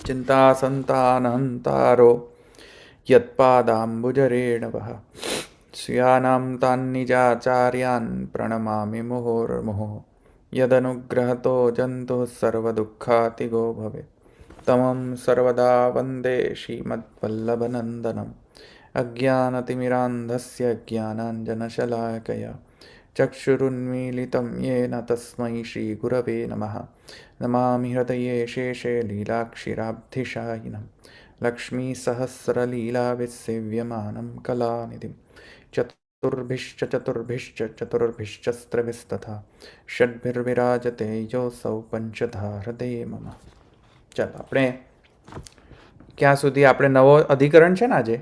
चिन्तासन्तानहन्तारो यत्पादाम्बुजरेणवः स्यानां तान्निजाचार्यान् प्रणमामि मुहुर्मुहुः यदनुग्रहतो जन्तुः सर्वदुःखातिगो भवेत् तमं सर्वदा वन्दे श्रीमद्वल्लभनन्दनम् अज्ञानतिमिरान्धस्य ज्ञानाञ्जनशलाकया चक्षुरुन्मीलितं येन तस्मै श्रीगुरवे नमः नमामि हृदये शेषे लीलाक्षिराब्धिशायिनं लक्ष्मीसहस्रलीलाविसेव्यमानं कलानिधिं चतुर्भिश्च षड्भिर्विराजते योऽसौ पंचधा हृदये मम. ચાલો આપણે ક્યાં સુધી આપણે નવો અધિકરણ છે ને આજે?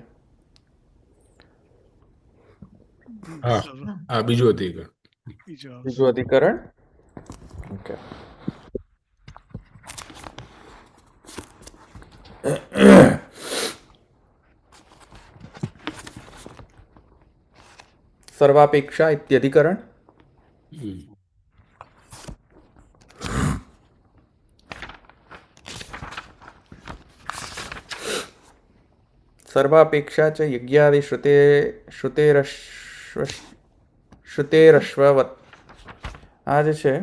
બીજું અધિકરણ. બીજું અધિકરણ. ઓકે. સર્વાપેક્ષા ઇત્યધિકરણ. सर्वापेक्षा च यज्ञादि श्रुतेरश्ववत्. આ જે છે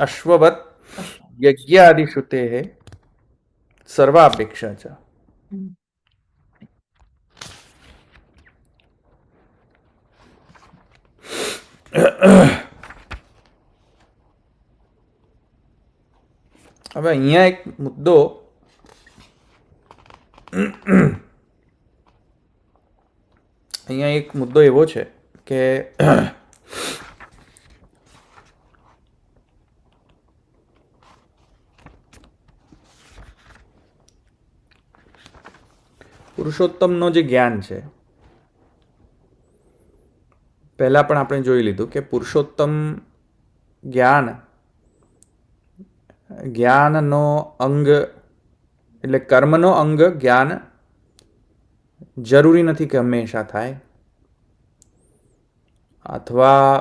અશ્વવત યજ્ઞાદિ શ્રુતે સર્વાપેક્ષા ચ. હવે અહીંયા એક મુદ્દો એવો છે કે પુરુષોત્તમનો જે જ્ઞાન છે, પહેલા પણ આપણે જોઈ લીધું કે પુરુષોત્તમ જ્ઞાનનો અંગ એટલે કર્મનો અંગ જ્ઞાન જરૂરી નથી કે હંમેશા થાય, અથવા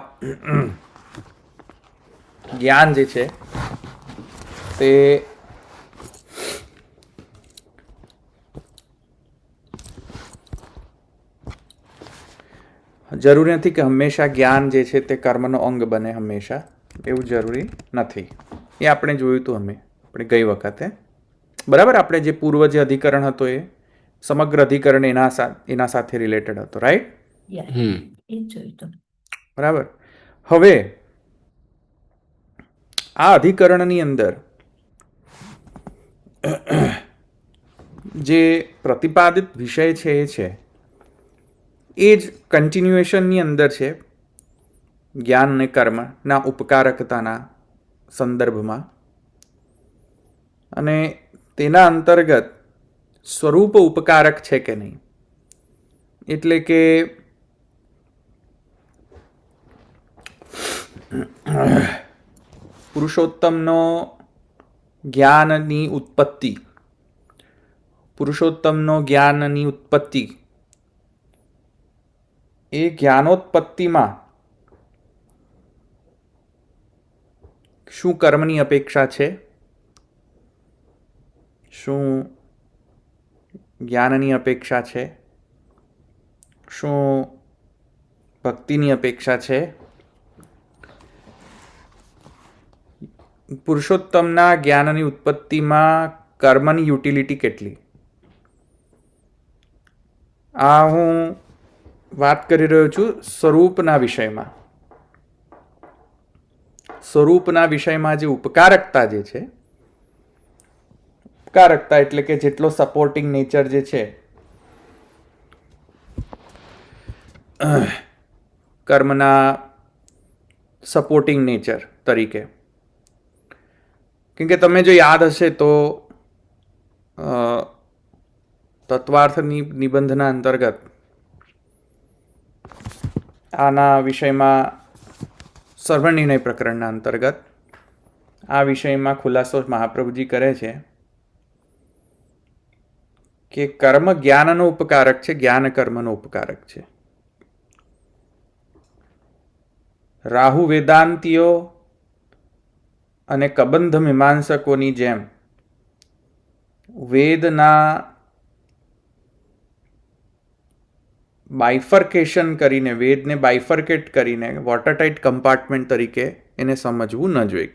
જ્ઞાન જે છે તે જરૂરી નથી કે હંમેશા જ્ઞાન જે છે તે કર્મનો અંગ બને, હંમેશા એવું જરૂરી નથી. એ આપણે જોયું હતું આપણે ગઈ વખતે. બરાબર. આપણે જે પૂર્વ જે અધિકરણ હતો એ સમગ્ર અધિકરણ એના સાથે રિલેટેડ હતો, રાઈટ? બરાબર. હવે આ અધિકરણની અંદર જે પ્રતિપાદિત વિષય છે એ જ કન્ટિન્યુએશનની અંદર છે જ્ઞાન અને કર્મના ઉપકારકતાના સંદર્ભમાં, અને તેના અંતર્ગત સ્વરૂપ ઉપકારક છે કે નહીં, એટલે કે પુરુષોત્તમનો જ્ઞાનની ઉત્પત્તિ એ જ્ઞાનોત્પત્તિમાં શું કર્મની અપેક્ષા છે, શું જ્ઞાનની અપેક્ષા છે, શું ભક્તિની અપેક્ષા છે, પુરુષોત્તમના જ્ઞાનની ઉત્પત્તિમાં કર્મની યુટિલિટી કેટલી. આ હું વાત કરી રહ્યો છું સ્વરૂપના વિષયમાં. સ્વરૂપના વિષયમાં જે ઉપકારકતા જે છે, ઉપકારકતા એટલે કે જેટલો સપોર્ટિંગ નેચર જે છે કર્મના સપોર્ટિંગ નેચર તરીકે. કેમ કે તમે જો યાદ હશે તો તત્વાર્થ નિબંધના અંતર્ગત આના વિષયમાં સર્વનિર્ણય પ્રકરણના અંતર્ગત આ વિષયમાં ખુલાસો મહાપ્રભુજી કરે છે કે કર્મ જ્ઞાનનો ઉપકારક છે, જ્ઞાન કર્મનો ઉપકારક છે. રાહુ વેદાંતિઓ અને કબંધ મીમાંસકોની જેમ વેદના બાયફર્કેશન કરીને, વેદને બાયફર્કેટ કરીને વોટરટાઇટ કમ્પાર્ટમેન્ટ તરીકે એને સમજવું ન જોઈએ.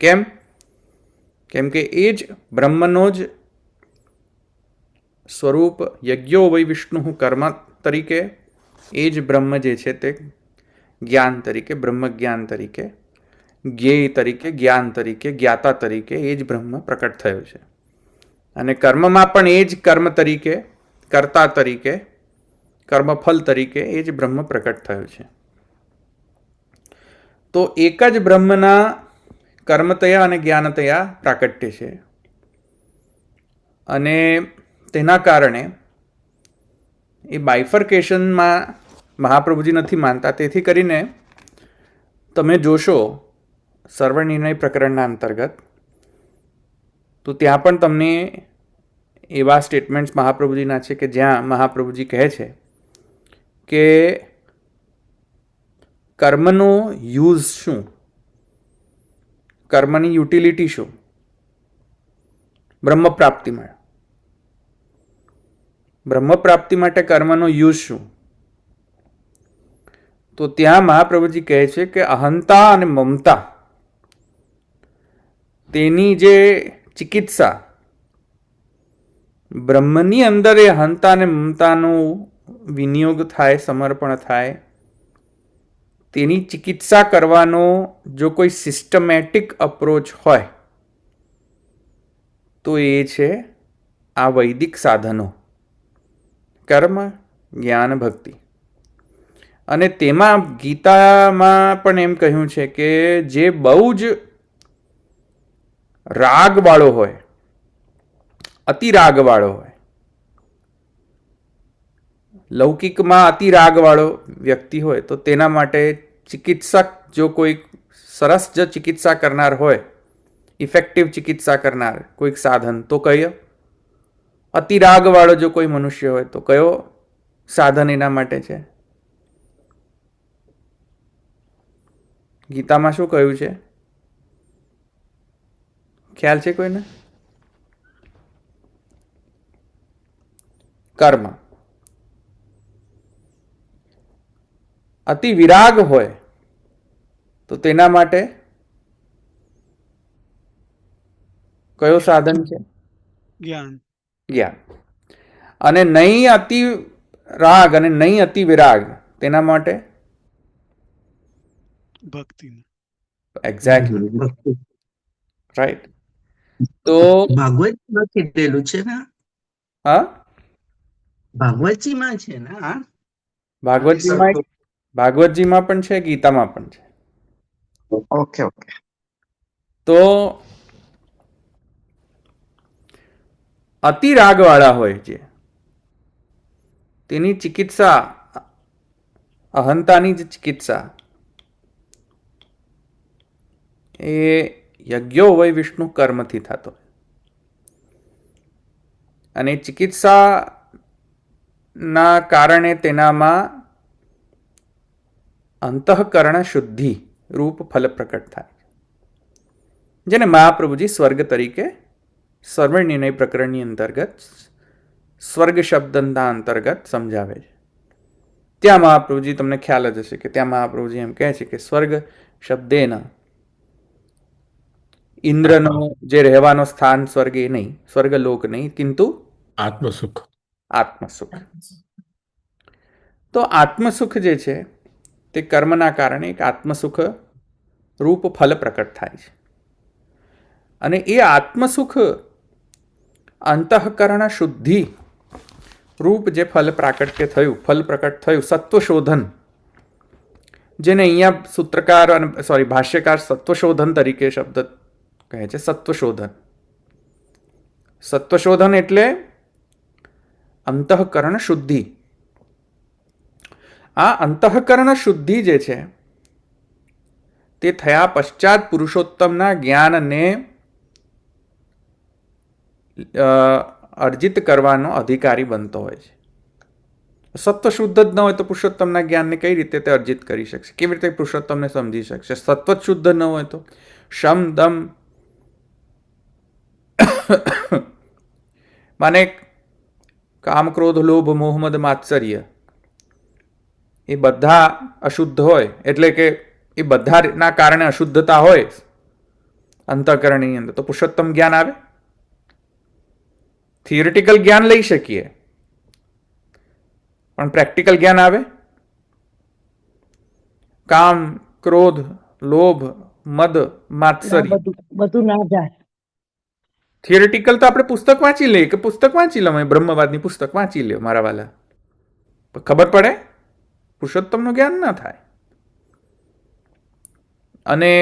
કેમ કે એ જ બ્રહ્મનો જ સ્વરૂપ યજ્ઞો વૈ વિષ્ણુ કર્મ તરીકે, એ જ બ્રહ્મ જે છે તે જ્ઞાન તરીકે, બ્રહ્મ જ્ઞાન તરીકે, જ્ઞેય તરીકે, જ્ઞાન તરીકે, જ્ઞાતા તરીકે એ જ બ્રહ્મ પ્રકટ થયો છે. અને કર્મમાં પણ એ જ કર્મ તરીકે, કર્તા તરીકે, કર્મફલ તરીકે એ જ બ્રહ્મ પ્રકટ થયો છે. તો એક જ બ્રહ્મના કર્મતયા અને જ્ઞાનતયા પ્રાકટ્ય છે. અને તેના કારણે એ બાયફર્કેશનમાં મહાપ્રભુજી નથી માનતા. તેથી કરીને તમે જોશો સર્વનિર્ણય પ્રકરણના અંતર્ગત, તો ત્યાં પણ તમને એવા સ્ટેટમેન્ટ્સ મહાપ્રભુજીના છે કે જ્યાં મહાપ્રભુજી કહે છે કે કર્મનો યુઝ શું, કર્મની યુટિલિટી શું બ્રહ્મ પ્રાપ્તિમાં, બ્રહ્મ પ્રાપ્તિ માટે કર્મનો યુઝ શું. તો ત્યાં મહાપ્રભુજી કહે છે કે અહંતા અને મમતા તેની જે ચિકિત્સા, બ્રહ્મની અંદર એ અહંતા અને મમતાનો વિનિયોગ થાય, સમર્પણ થાય, તેની ચિકિત્સા કરવાનો જો કોઈ સિસ્ટમેટિક અપ્રોચ હોય તો એ છે આ વૈદિક સાધનો, કર્મ, જ્ઞાન, ભક્તિ. અને તેમાં ગીતામાં પણ એમ કહ્યું છે કે જે બહુ જ રાગવાળો હોય, અતિ રાગવાળો હોય, લૌકિકમાં અતિ રાગવાળો વ્યક્તિ હોય તો તેના માટે ચિકિત્સક જો કોઈ સરસ જ ચિકિત્સા કરનાર હોય, ઇફેક્ટિવ ચિકિત્સા કરનાર કોઈક સાધન, તો કયો? અતિ રાગવાળો જો કોઈ મનુષ્ય હોય તો કયો સાધન એના માટે છે? ગીતામાં શું કહ્યું છે? ખ્યાલ છે કોઈને? કર્મ. અતિ વિરાગ હોય તો તેના માટે કયો સાધન છે? જ્ઞાન. જ્ઞાન. અને નહીં અતિ રાગ અને નહીં અતિ વિરાગ, તેના માટે ભક્તિ. Exactly, right. તો ભાગવતમાં કીધેલું છે ને, હા, ભાગવતજીમાં છે ને, ભાગવતજીમાં પણ છે, ગીતામાં પણ છે. Okay okay. તો અતિ રાગવાળા હોય જે, તેની ચિકિત્સા, અહંતાની જ ચિકિત્સા એ યજ્ઞો વૈ વિષ્ણુ કર્મથી થતો. અને ચિકિત્સાના કારણે તેનામાં અંતઃકરણ શુદ્ધિ રૂપ ફલ પ્રકટ થાય, જેને મહાપ્રભુજી સ્વર્ગ તરીકે સર્વનિર્ણય પ્રકરણની અંતર્ગત સ્વર્ગ શબ્દના અંતર્ગત સમજાવે છે. ત્યાં મહાપ્રભુજી, તમને ખ્યાલ જ હશે કે ત્યાં મહાપ્રભુજી એમ કહે છે કે સ્વર્ગ શબ્દેના ઇન્દ્રનો જે રહેવાનો સ્થાન સ્વર્ગ એ નહીં, સ્વર્ગલોક નહીં, કિંતુ આત્મસુખ. આત્મસુખ. તો આત્મસુખ જે છે તે કર્મના કારણે એક આત્મસુખ રૂપ ફલ પ્રકટ થાય છે. અને એ આત્મસુખ અંતઃકરણ શુદ્ધિ રૂપ જે ફલ પ્રકટ થયું, સત્વશોધન, જેને અહીંયા સૂત્રકાર અને ભાષ્યકાર સત્વશોધન તરીકે શબ્દ કહે છે. સત્વશોધન એટલે અંતઃકરણ શુદ્ધિ. આ અંતઃકરણ શુદ્ધિ જે છે તે થયા પશ્ચાત પુરુષોત્તમના જ્ઞાનને અર્જિત કરવાનો અધિકારી બનતો હોય છે. સત્વ શુદ્ધ જ ન હોય તો પુરુષોત્તમના જ્ઞાનને કઈ રીતે તે અર્જિત કરી શકશે? કેવી રીતે પુરુષોત્તમને સમજી શકશે? સત્વ જ શુદ્ધ ન હોય તો શમ દમ માને કામ ક્રોધ લોભ મોહ મદ માત્સર્ય એ બધા અશુદ્ધ હોય, એટલે કે એ બધાના કારણે અશુદ્ધતા હોય અંતઃકરણની અંદર, તો પુરુષોત્તમ જ્ઞાન આવે? થિયરિટિકલ જ્ઞાન લઈ શકીએ, પણ પ્રેક્ટિકલ જ્ઞાન આવે? કામ ક્રોધ લોભ મદ માત્સર્ય બધું ના જાય. થિયરિટિકલ તો આપણે પુસ્તક વાંચી લઈએ કે પુસ્તક વાંચી લો, બ્રહ્મવાદની પુસ્તક વાંચી લ્યો મારા વાલા, ખબર પડે, પુરુષોત્તમનું જ્ઞાન ના થાય. અને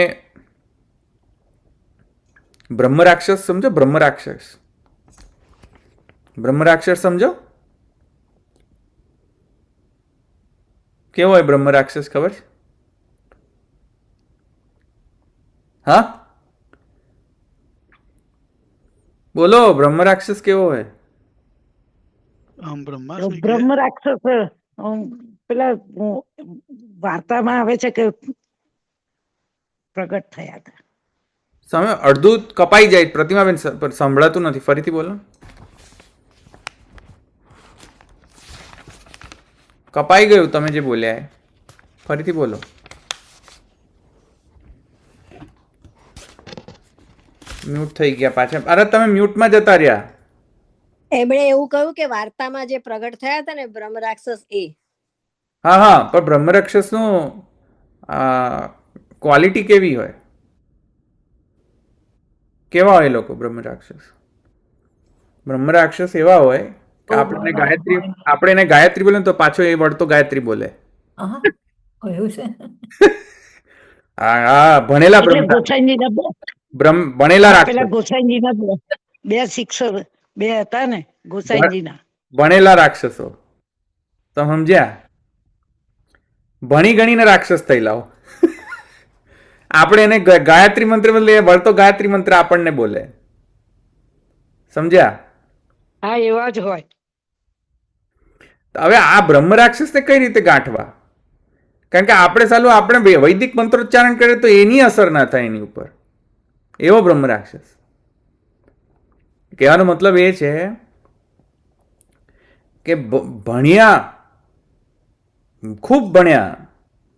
બ્રહ્મ રાક્ષસ સમજો? બ્રહ્મ રાક્ષસ સમજો? કેવો હોય બ્રહ્મ રાક્ષસ, ખબર છે? હા બોલો, બ્રહ્મ રાક્ષસ કેવો હોય? બ્રહ્માસ્ત્ર બ્રહ્મ રાક્ષસ પેલા વાર્તામાં આવે છે કે પ્રગટ થયા હતા. સમય અડધું કપાઈ જાય પ્રતિમાબેન, સંભળાતું નથી, ફરીથી બોલો. કપાઈ ગયું તમે જે બોલ્યા એ, ફરીથી બોલો. મ્યુટ થઈ ગયા પાછા. અરે તમે મ્યુટમાં જતા રહ્યા. એમણે એવું કહ્યું કે વાર્તામાં જે પ્રગટ થયા હતા ને બ્રહ્મ રાક્ષસ એ. હા હા, પણ બ્રહ્મ રાક્ષસનું ક્વોલિટી કેવી હોય? કેવા હોય લોકો બ્રહ્મ રાક્ષસ? બ્રહ્મ રાક્ષસ એવા હોય કે આપણે એને ગાયત્રી બોલે તો પાછો એ વળતો ગાયત્રી બોલે. હા, ભણેલા ભણેલા રાક્ષસ, ગોસાઈજીના બે શિક્ષક બે હતા ને ગોસાઈજીના, ભણેલા રાક્ષસો. તમે સમજ્યા? ભણી ગણીને રાક્ષસ થયેલા. આપણે એને ગાયત્રી મંત્ર બદલે વળતો ગાયત્રી મંત્ર આપણને બોલે. સમજ્યા? હા એવા જ હોય. હવે આ બ્રહ્મ રાક્ષસને કઈ રીતે ગાંઠવા? કારણ કે આપણે વૈદિક મંત્રોચ્ચારણ કરીએ તો એની અસર ના થાય એની ઉપર. એવો બ્રહ્મ રાક્ષસ. કહેવાનો મતલબ એ છે કે ભણ્યા, ખૂબ ભણ્યા,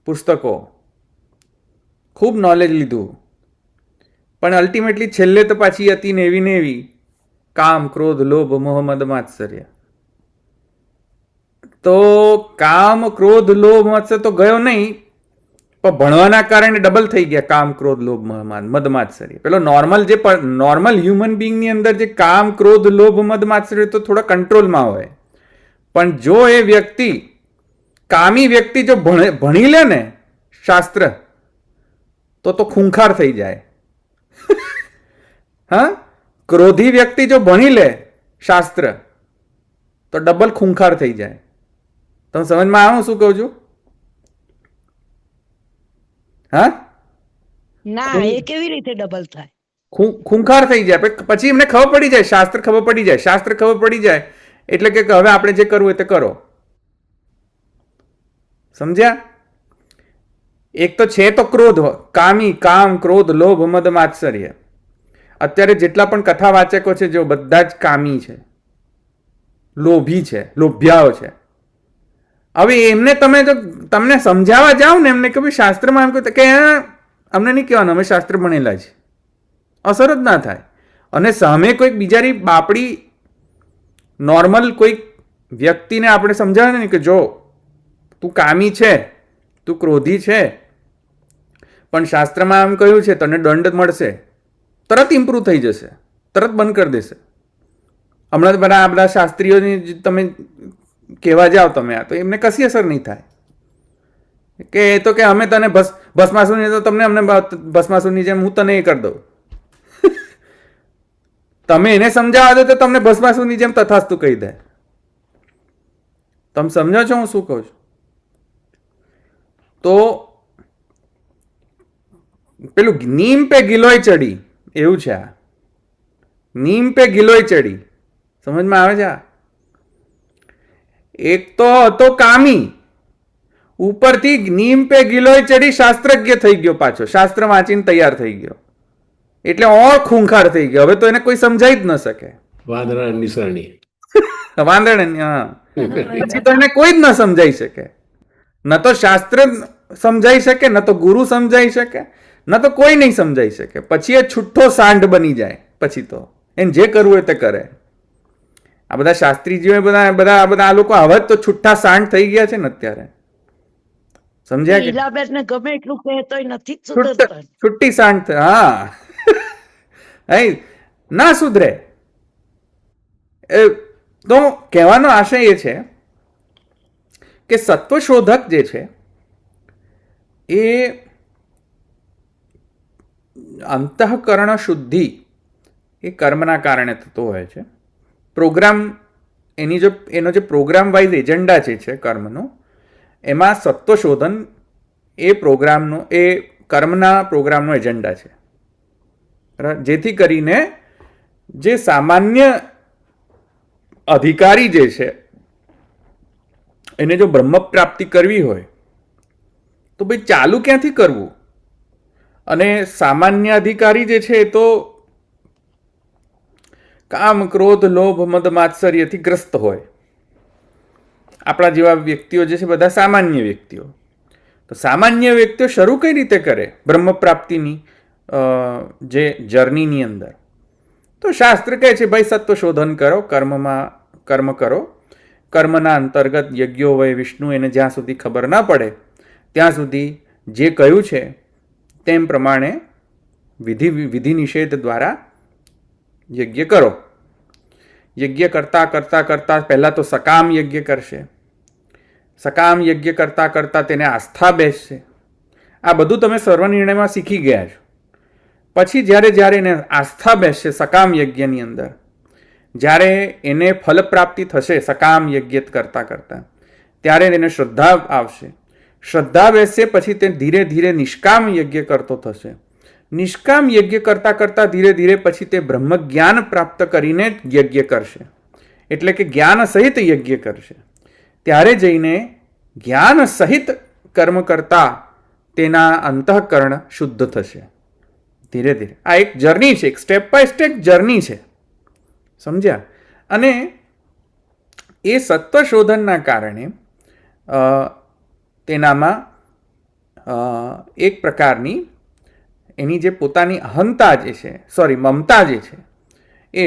પુસ્તકો, ખૂબ નોલેજ લીધું, પણ અલ્ટિમેટલી છેલ્લે તો પાછી હતી નેવી નેવી કામ ક્રોધ લોભ મોહ મદ માત્સર્ય. તો કામ ક્રોધ લોભ મત્સર્ય તો ગયો નહીં, પણ ભણવાના કારણે ડબલ થઈ ગયા કામ ક્રોધ લોભ મદ માત્સર્ય. પેલો નોર્મલ હ્યુમન બિંગની અંદર જે કામ ક્રોધ લોભ મદ માત્સર્ય તો થોડા કંટ્રોલમાં હોય, પણ જો એ વ્યક્તિ કામી વ્યક્તિ જો ભણી લે ને શાસ્ત્ર તો ખૂંખાર થઈ જાય. હા, ક્રોધી વ્યક્તિ જો ભણી લે શાસ્ત્ર તો ડબલ ખૂંખાર થઈ જાય. તમે સમજમાં આવો શું કહું છું? હા ના, એ કેવી રીતે ડબલ થાય? ખૂંખાર થઈ જાય. પછી એમને ખબર પડી જાય, શાસ્ત્ર ખબર પડી જાય એટલે કે હવે આપણે જે કરવું હોય તે કરો. સમજ્યા? એક તો છે તો ક્રોધ, કામ ક્રોધ લોભ મદ માત્સર્ય. અત્યારે જેટલા પણ કથા વાચકો છે જો બધા જ કામી છે, લોભી છે, લોભ્યાઓ છે. હવે એમને તમને સમજાવવા જાઓ ને, એમને કે શાસ્ત્રમાં એમ કહ્યું કે અમને નહીં કહેવાનું, અમે શાસ્ત્ર ભણેલા છે, અસર જ ના થાય. અને સામે કોઈક બિચારી બાપડી નોર્મલ કોઈક વ્યક્તિને આપણે સમજાવે ને કે જો તું કામી છે, તું ક્રોધી છે, પણ શાસ્ત્રમાં આમ કહ્યું છે તને દંડ મળશે, તરત ઇમ્પ્રૂવ થઈ જશે, તરત બંધ કરી દેશે. હમણાં બધા આ બધા શાસ્ત્રીઓની તમે કહેવા જાઓ તમે આ, તો એમને કશી અસર નહીં થાય. કે એ તો કે અમે તને ભસ્માસુરની તો તમને અમને ભસ્માસુરની જેમ હું તને એ કરી દઉં. તમે એને સમજાવવા દો તો તમને ભસ્માસુરની જેમ તથાસ્તુ કહી દે. તમે સમજો છો હું શું કહું છું? તો પેલું નીમ પે ગિલોય ચડી એવું છે. આ નીમ પે ગિલોય ચડી સમજમાં આવે છે? એક તો હતો કામી, ઉપરથી નીમ પે ગિલોય ચડી શાસ્ત્રજ્ઞ થઈ ગયો, પાછો શાસ્ત્ર વાંચીને તૈયાર થઈ ગયો, એટલે ઓર ખૂંખાર થઈ ગયો. હવે તો એને કોઈ સમજાઈ જ ન શકે. વાંદરા નિસરણી. વાંદણ, હા. પછી તો એને કોઈ જ ન સમજાઈ શકે. ન તો શાસ્ત્ર સમજાઈ શકે, ન તો ગુરુ સમજાઈ શકે, ન તો કોઈ નહીં સમજાઈ શકે. પછી એ છૂઠ્ઠો સાંઢ બની જાય. પછી તો એને જે કરવું હોય તે કરે. આ બધા શાસ્ત્રીજીઓ બધા આ લોકો હવે તો છૂઠ્ઠા સાંઢ થઈ ગયા છે ને અત્યારે. સમજ્યા કે ઈલાબેન ને ગમે એટલું કહે તોય નથી જ સુધરતા. છુટ્ટી સાંઢ. હા, ના સુધરે. તો કહેવાનો આશય એ છે કે સત્વશોધક જે છે એ અંતઃકરણ શુદ્ધિ એ કર્મના કારણે થતો હોય છે. પ્રોગ્રામ એનો જે પ્રોગ્રામ વાઇઝ એજન્ડા છે કર્મનો, એમાં સત્વશોધન એ પ્રોગ્રામનો, એ કર્મના પ્રોગ્રામનો એજન્ડા છે. જેથી કરીને જે સામાન્ય અધિકારી જે છે એને જો બ્રહ્મ પ્રાપ્તિ કરવી હોય તો ભાઈ ચાલુ ક્યાંથી કરવું? અને સામાન્ય અધિકારી જે છે એ તો કામ, ક્રોધ, લોભ, મદ, માત્સર્યથી ગ્રસ્ત હોય. આપણા જેવા વ્યક્તિઓ જે છે બધા સામાન્ય વ્યક્તિઓ. તો સામાન્ય વ્યક્તિઓ શરૂ કઈ રીતે કરે બ્રહ્મ પ્રાપ્તિની જે જર્નીની અંદર? તો શાસ્ત્ર કહે છે ભાઈ સત્વશોધન કરો, કર્મ કરો. કર્મના અંતર્ગત યજ્ઞો વય વિષ્ણુ, એને જ્યાં સુધી ખબર ના પડે ત્યાં સુધી જે કહ્યું છે તેમ પ્રમાણે વિધિ નિષેધ દ્વારા યજ્ઞ કરો. યજ્ઞ કરતા કરતા કરતા પહેલા તો સકામ યજ્ઞ કરશે. સકામ યજ્ઞ કરતા કરતા તેને આસ્થા બેસશે. આ બધું તમે સર્વનિર્ણયમાં શીખી ગયા છો. પછી જ્યારે એને આસ્થા બેસશે સકામ યજ્ઞની અંદર, જ્યારે એને ફલ પ્રાપ્તિ થશે સકામ યજ્ઞ કરતા કરતા, ત્યારે એને શ્રદ્ધા આવશે. શ્રદ્ધા બેસશે પછી તે ધીરે ધીરે નિષ્કામ યજ્ઞ કરતો થશે. નિષ્કામ યજ્ઞ કરતા કરતા ધીરે ધીરે પછી તે બ્રહ્મ જ્ઞાન પ્રાપ્ત કરીને યજ્ઞ કરશે. એટલે કે જ્ઞાન સહિત યજ્ઞ કરશે. ત્યારે જઈને જ્ઞાન સહિત કર્મ કરતા તેના અંતઃકરણ શુદ્ધ થશે ધીરે ધીરે. આ એક જર્ની છે, એક સ્ટેપ બાય સ્ટેપ જર્ની છે. સમજ્યા? અને એ સત્વશોધનના કારણે તેનામાં એક પ્રકારની એની જે પોતાની અહંતા જે છે, મમતા જે છે, એ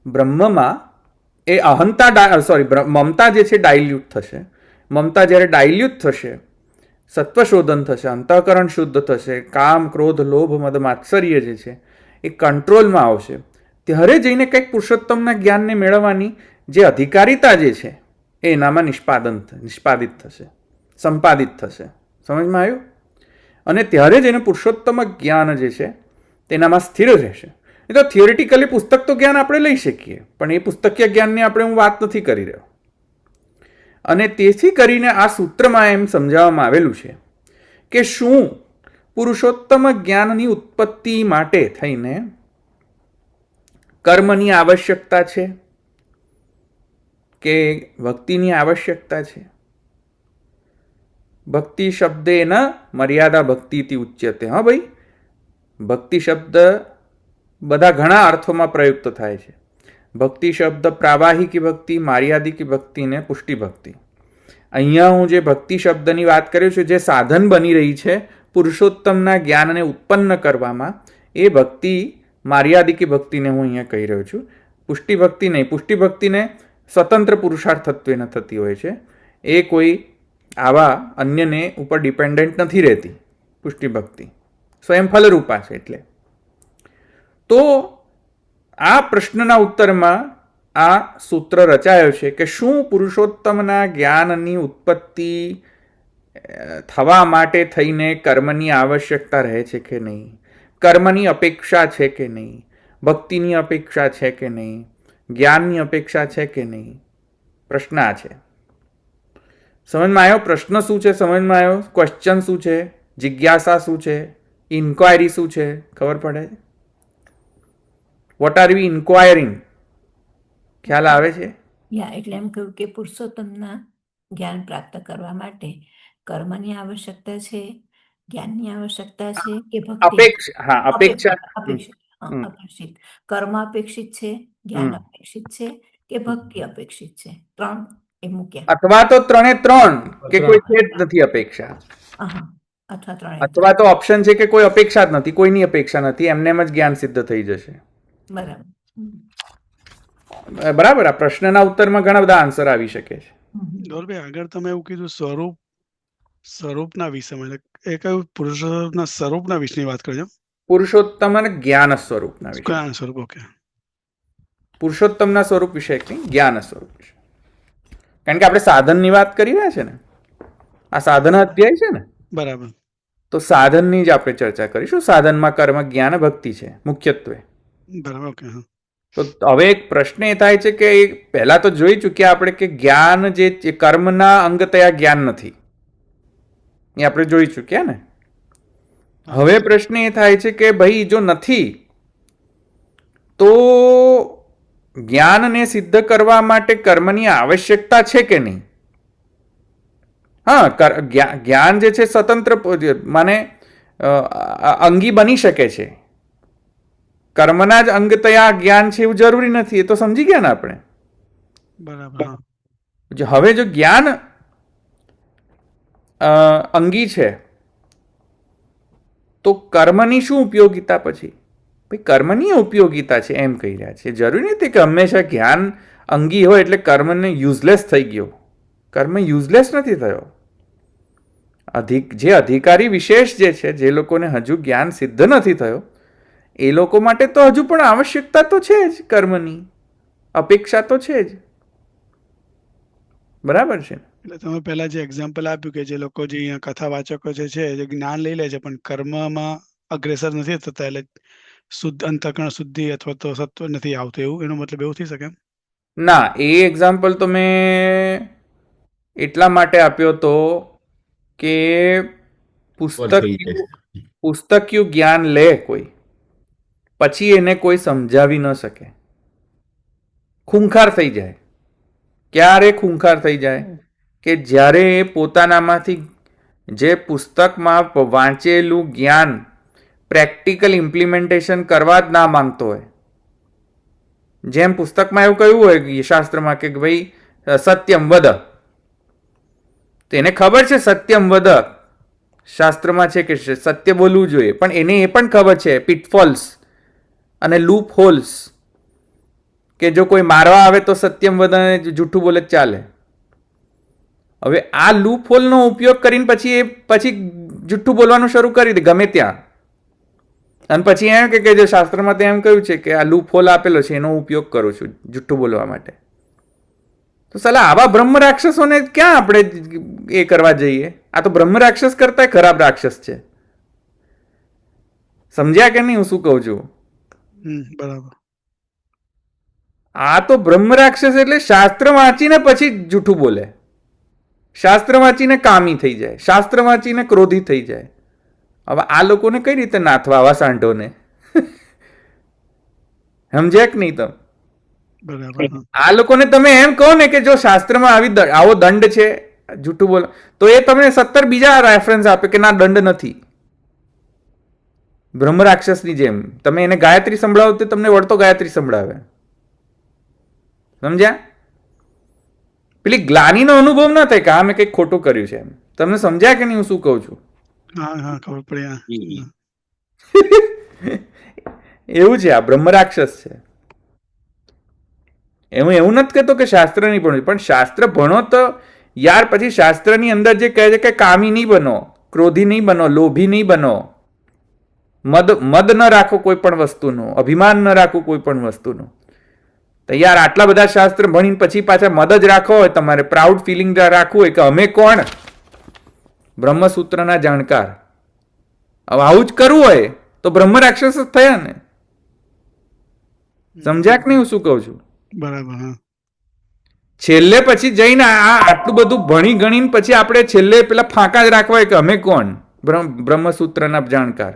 બ્રહ્મમાં એ અહંતા મમતા જે છે ડાયલ્યુટ થશે. મમતા જ્યારે ડાયલ્યુટ થશે, સત્વશોધન થશે, અંતઃકરણ શુદ્ધ થશે, કામ, ક્રોધ, લોભ, મદ, માત્સર્ય જે છે એ કંટ્રોલમાં આવશે. ત્યારે જઈને કંઈક પુરુષોત્તમના જ્ઞાનને મેળવવાની જે અધિકારિતા જે છે એ એનામાં નિષ્પાદિત થશે, સંપાદિત થશે. સમજમાં આવ્યું? અને ત્યારે જ એને પુરુષોત્તમ જ્ઞાન જે છે તેનામાં સ્થિર રહેશે. એ તો થિયોરિટિકલી પુસ્તક તો જ્ઞાન આપણે લઈ શકીએ, પણ એ પુસ્તકીય જ્ઞાનની આપણે હું વાત નથી કરી રહ્યો. અને તેથી કરીને આ સૂત્રમાં એમ સમજાવવામાં આવેલું છે કે શું પુરુષોત્તમ જ્ઞાનની ઉત્પત્તિ માટે થઈને કર્મની આવશ્યકતા છે કે ભક્તિની આવશ્યકતા છે? ભક્તિ શબ્દેન મર્યાદા ભક્તિથી ઉચ્યતે. હા ભાઈ, ભક્તિ શબ્દ બધા ઘણા અર્થોમાં પ્રયુક્ત થાય છે. ભક્તિ શબ્દ પ્રાવાહિકી ભક્તિ, મર્યાદિકી ભક્તિ ને પુષ્ટિ ભક્તિ. અહીંયા હું જે ભક્તિ શબ્દની વાત કર્યું છું, જે સાધન બની રહી છે પુરુષોત્તમના જ્ઞાનને ઉત્પન્ન કરવામાં, એ ભક્તિ મર્યાદિકી ભક્તિને હું અહીંયા કહી રહ્યો છું. પુષ્ટિ ભક્તિ નહીં. પુષ્ટિ ભક્તિને સ્વતંત્ર પુરુષાર્થત્વેન થતી હોય છે. એ કોઈ આવા અન્યને ઉપર ડિપેન્ડન્ટ નથી રહેતી. પુષ્ટિ ભક્તિ સ્વયં ફલરૂપા છે. એટલે તો આ પ્રશ્નના ઉત્તરમાં આ સૂત્ર રચાયો છે કે શું પુરુષોત્તમના જ્ઞાનની ઉત્પત્તિ થવા માટે થઈને કર્મની આવશ્યકતા રહે છે કે નહીં? કર્મની અપેક્ષા છે કે નહીં? ભક્તિની અપેક્ષા છે કે નહીં? જ્ઞાનની અપેક્ષા છે કે નહીં? પ્રશ્ન આ છે. સમજમાં આવ્યો? પ્રશ્ન શું છે સમજમાં આવ્યો? ક્વેશ્ચન શું છે? જિજ્ઞાસા શું છે? ઇન્ક્વાયરી શું છે? ખબર પડે? વોટ આર વી ઇન્ક્વાયરિંગ? ખ્યાલ આવે છે? એટલે એમ કહ્યું કે પુરુષોત્તમના જ્ઞાન પ્રાપ્ત કરવા માટે કર્મની આવશ્યકતા છે, જ્ઞાનની આવશ્યકતા છે કે ભક્તિ? અપેક્ષા અપેક્ષિત હમ. અપેક્ષિત કર્મ અપેક્ષિત છે, જ્ઞાન અપેક્ષિત છે કે ભક્તિ અપેક્ષિત છે? 3 એ મૂક્યા. અથવા તો 3 એ 3 કે કોઈ છે જ નથી અપેક્ષા, અથવા 3 અથવા તો ઓપ્શન છે કે કોઈ અપેક્ષા જ નથી, કોઈની અપેક્ષા નથી, એમને એમ જ જ્ઞાન સિદ્ધ થઈ જશે. બરાબર. બરાબર. આ પ્રશ્નના ઉત્તરમાં ઘણા બધા આન્સર આવી શકે છે. ગૌરભાઈ આગળ તમે એવું કીધું સ્વરૂપના વિષયમાં, એટલે એ કયું પુરુષોત્તમના સ્વરૂપના વિષયની વાત કરજો. પુરુષોત્તમ અને જ્ઞાન સ્વરૂપના વિશે, કયા સ્વરૂપ? ઓકે. પુરુષોત્તમના સ્વરૂપ વિશે નહીં, જ્ઞાન સ્વરૂપ વિશે. કારણ કે આપણે સાધનની વાત કરી રહ્યા છે ને, આ સાધન અધ્યાય છે ને, બરાબર. તો સાધનની જ આપણે ચર્ચા કરીશું. સાધનમાં કર્મ, જ્ઞાન, ભક્તિ છે મુખ્યત્વે. બરાબર. ઓકે. હા. તો હવે એક પ્રશ્ન એ થાય છે કે પહેલા તો જોઈ ચૂક્યા આપણે કે જ્ઞાન જે કર્મના અંગતયા જ્ઞાન નથી, એ આપણે જોઈ ચૂક્યા ને. હવે પ્રશ્ન એ થાય છે કે ભાઈ જો નથી તો જ્ઞાનને સિદ્ધ કરવા માટે કર્મની આવશ્યકતા છે કે નહીં? હા, જ્ઞાન જે છે સ્વતંત્ર માને અંગી બની શકે છે, કર્મના જ અંગતયા જ્ઞાન છે એવું જરૂરી નથી. એ તો સમજી ગયા ને આપણે. બરાબર. હવે જો જ્ઞાન અંગી છે તો કર્મની શું ઉપયોગિતા? પછી ભાઈ કર્મની ઉપયોગિતા છે એમ કહી રહ્યા છે. જરૂરી નથી કે હંમેશા જ્ઞાન અંગી હોય એટલે કર્મને યુઝલેસ થઈ ગયો. કર્મ યુઝલેસ નથી થયો. જે અધિકારી વિશેષ જે છે, જે લોકોને હજુ જ્ઞાન સિદ્ધ નથી થયો, એ લોકો માટે તો હજુ પણ આવશ્યકતા તો છે જ, કર્મની અપેક્ષા તો છે જ. બરાબર છે. એટલે તમે પહેલા જે એક્ઝામ્પલ આપ્યું કે જે લોકો જે અહીંયા કથા વાચકો જે છે જે જ્ઞાન લઈ લે છે પણ કર્મમાં અગ્રેસર નથી થતા, એટલે શુદ્ધ અંતઃકરણ શુદ્ધિ અથવા તો સત્વ નથી આવતું, એવું એનો મતલબ એવું થઈ શકે? ના, એ એક્ઝામ્પલ તો મેં એટલા માટે આપ્યો તો કે પુસ્તકિયું જ્ઞાન લે કોઈ, પછી એને કોઈ સમજાવી ન શકે, ખૂંખાર થઈ જાય. ક્યારે ખૂંખાર થઈ જાય? કે જ્યારે એ પોતાનામાંથી જે પુસ્તકમાં વાંચેલું જ્ઞાન પ્રેક્ટિકલ ઇમ્પ્લિમેન્ટેશન કરવા જ ના માંગતો હોય. જેમ પુસ્તકમાં એવું કહ્યું હોય શાસ્ત્રમાં કે ભાઈ સત્યમ વદ, તેને ખબર છે સત્યમ વદ શાસ્ત્રમાં છે કે સત્ય બોલવું જોઈએ, પણ એને એ પણ ખબર છે પિટફોલ્સ અને લૂપ હોલ્સ, કે જો કોઈ મારવા આવે તો સત્યમ વદ અને જૂઠું બોલે ચાલે. હવે આ લૂપ હોલનો ઉપયોગ કરીને પછી જૂઠું બોલવાનું શરૂ કરી દે ગમે ત્યાં, અને પછી એમ કે જે શાસ્ત્રમાં એમ કહ્યું છે કે આ લૂપ હોલ આપેલો છે એનો ઉપયોગ કરું છું જૂઠું બોલવા માટે. તો સલા આવા બ્રહ્મ રાક્ષસોને ક્યાં આપણે એ કરવા જઈએ? આ તો બ્રહ્મ રાક્ષસ કરતા ખરાબ રાક્ષસ છે. સમજ્યા કે નહીં હું શું કહું છું? બરાબર. આ તો બ્રહ્મ રાક્ષસ એટલે શાસ્ત્ર વાંચીને પછી જૂઠું બોલે, શાસ્ત્ર વાંચીને કામી થઈ જાય, શાસ્ત્ર વાંચીને ક્રોધી થઈ જાય. હવે આ લોકોને કઈ રીતે નાથવા આવા સાંઢોને? સમજ્યા કે નહીં તમે? બરાબર. આ લોકોને તમે એમ કહો ને કે જો શાસ્ત્રમાં આવો દંડ છે જૂઠું બોલો, તો એ તમને 17 બીજા રેફરન્સ આપે કે ના દંડ નથી. બ્રહ્મ રાક્ષસની જેમ તમે એને ગાયત્રી સંભળાવો તો તમને વળતો ગાયત્રી સંભળાવે. સમજ્યા? પેલી ગ્લાનીનો અનુભવ ના થાય કે આ મેં કંઈક ખોટું કર્યું છે એમ. તમને સમજ્યા કે નહીં હું શું કહું છું? હા, ખબર પડી. એવું છે, આ બ્રહ્મ રાક્ષસ છે. એવું નથી કહેતો કે શાસ્ત્ર નહીં ભણવું, પણ શાસ્ત્ર ભણો તો યાર પછી શાસ્ત્રની અંદર જે કહે છે કે કામી નહીં બનો, ક્રોધી નહીં બનો, લોભી નહીં બનો, મદ ન રાખો કોઈ પણ વસ્તુનો, અભિમાન ન રાખો કોઈ પણ વસ્તુનો. તો યાર આટલા બધા શાસ્ત્ર ભણીને પછી પાછા મદ જ રાખો હોય, તમારે પ્રાઉડ ફિલિંગ રાખવું હોય કે અમે કોણ? બ્રહ્મસૂત્રના જાણકાર. હવે આવું જ કરવું હોય તો બ્રહ્મ રાક્ષસ જ થયા ને. સમજ્યા કે નહીં હું શું કહું છું? બરાબર. છેલ્લે પછી જઈને આટલું બધું ભણી ગણીને પછી આપણે છેલ્લે પેલા ફાંકા જ રાખવા હોય કે અમે કોણ? બ્રહ્મસૂત્રના જાણકાર.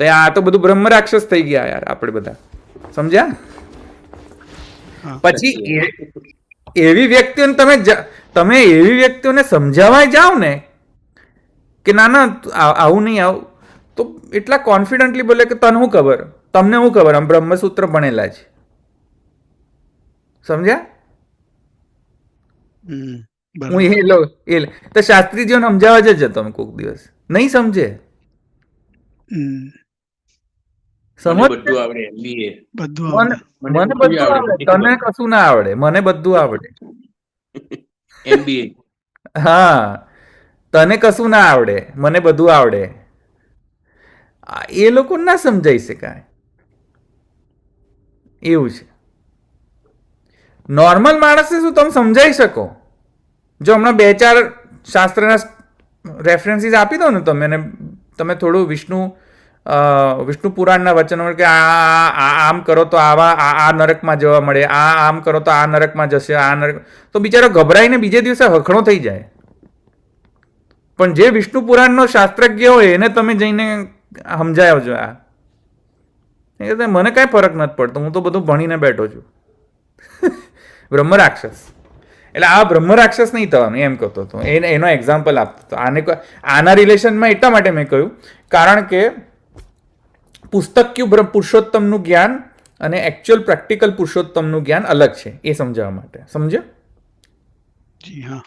તો આ તો બધું બ્રહ્મ રાક્ષસ થઈ ગયા યાર આપણે બધા. સમજ્યા? હા પછી એવી વ્યક્તિઓને તમે એવી વ્યક્તિઓને સમજાવવા જાઓ ને કે ના ના આવું નહીં આવું, તો એટલા કોન્ફિડન્ટલી બોલે કે તને શું ખબર, તમને શું ખબર, આમ બ્રહ્મસૂત્ર ભણેલા છે. સમજ્યા? હમ હું બરાબર તો શાસ્ત્રીજીઓને સમજાવવા જ જતો અમે કોઈક દિવસ, નહીં સમજે. હમ મને સમજ બધું આવડે MBA. બધું મને આવડે મને બધું આવડે, તને કશું ના આવડે, મને બધું આવડે. MBA. હા, તને કશું ના આવડે, મને બધું આવડે. એ લોકો ના સમજાઈ શકાય એવું છે. નોર્મલ માણસને શું તમે સમજાઈ શકો? જો હમણાં 2-4 શાસ્ત્રના રેફરન્સીસ આપી દો ને તમે થોડું વિષ્ણુ પુરાણના વચનો કે આમ કરો તો આ નરકમાં જવા મળે, આમ કરો તો આ નરકમાં જશે, આ નરક, તો બિચારો ગભરાઈને બીજે દિવસે હખણો થઈ જાય. પણ જે વિષ્ણુ પુરાણનો શાસ્ત્રજ્ઞ હોય એને તમે જઈને સમજાવજો. મને કાંઈ ફરક નથી પડતો, હું તો બધું ભણીને બેઠો છું. બ્રહ્મ રાક્ષસ એટલે આ બ્રહ્મ રાક્ષસ નહીં થવાનું એમ કહેતો હતો. એનો એક્ઝામ્પલ આપતો હતો. આના રિલેશનમાં એટલા માટે મેં કહ્યું કારણ કે પુસ્તકિયું પુરુષોત્તમનું જ્ઞાન અને એકચ્યુઅલ પ્રેક્ટિકલ પુરુષોત્તમનું જ્ઞાન અલગ છે, એ સમજાવવા માટે. સમજ્યો? જી હા.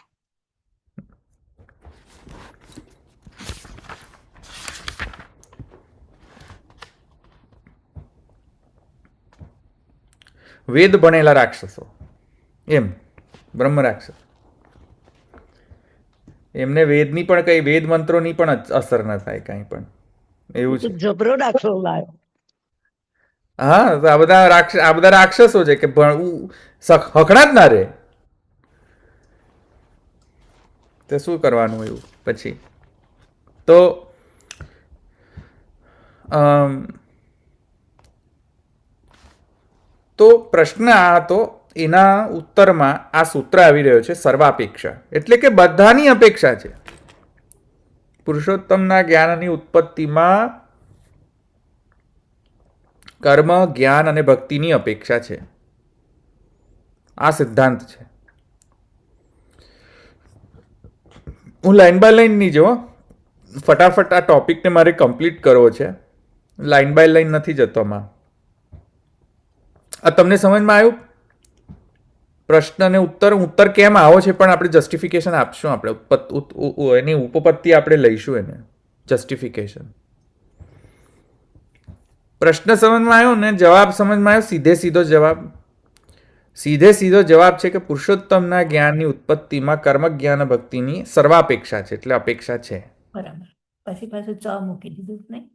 વેદ ભણેલા રાક્ષસો એમ બ્રહ્મ રાક્ષસ, એમને વેદની પણ કઈ વેદ મંત્રોની પણ અસર ન થાય કાંઈ પણ, એવું છે. જબરો દાખલો લાવ્યો. હા, આ બધા રાક્ષસો છે કે હકણા જ ના રે, તો શું કરવાનું એવું પછી? તો પ્રશ્ન આ હતો, એના ઉત્તરમાં આ સૂત્ર આવી રહ્યો છે, સર્વાપેક્ષા, એટલે કે બધાની અપેક્ષા છે. પુરુષોત્તમના જ્ઞાનની ઉત્પત્તિમાં કર્મ, જ્ઞાન અને ભક્તિની અપેક્ષા છે. આ સિદ્ધાંત છે. હું લાઈન બાય લાઈન નહીં જોઉં, ફટાફટ આ ટોપિકને મારે કમ્પ્લીટ કરવો છે, લાઈન બાય લાઈન નથી જતો આમાં. આ તમને સમજમાં આવ્યું? પ્રશ્ન અને ઉત્તર કેમ આવો છે પણ આપણે જસ્ટિફિકેશન આપશું, આપણે એની ઉપપત્તિ આપણે લઈશું, એને જસ્ટિફિકેશન. પ્રશ્ન સમજમાં આવ્યો ને જવાબ સમજમાં આવ્યો? સીધો જવાબ છે કે પુરુષોત્તમના જ્ઞાનની ઉત્પત્તિમાં કર્મ, જ્ઞાન, ભક્તિની સર્વાપેક્ષા છે, એટલે અપેક્ષા છે. બરાબર. પછી પાછું ચ મૂકી દીધું નહીં?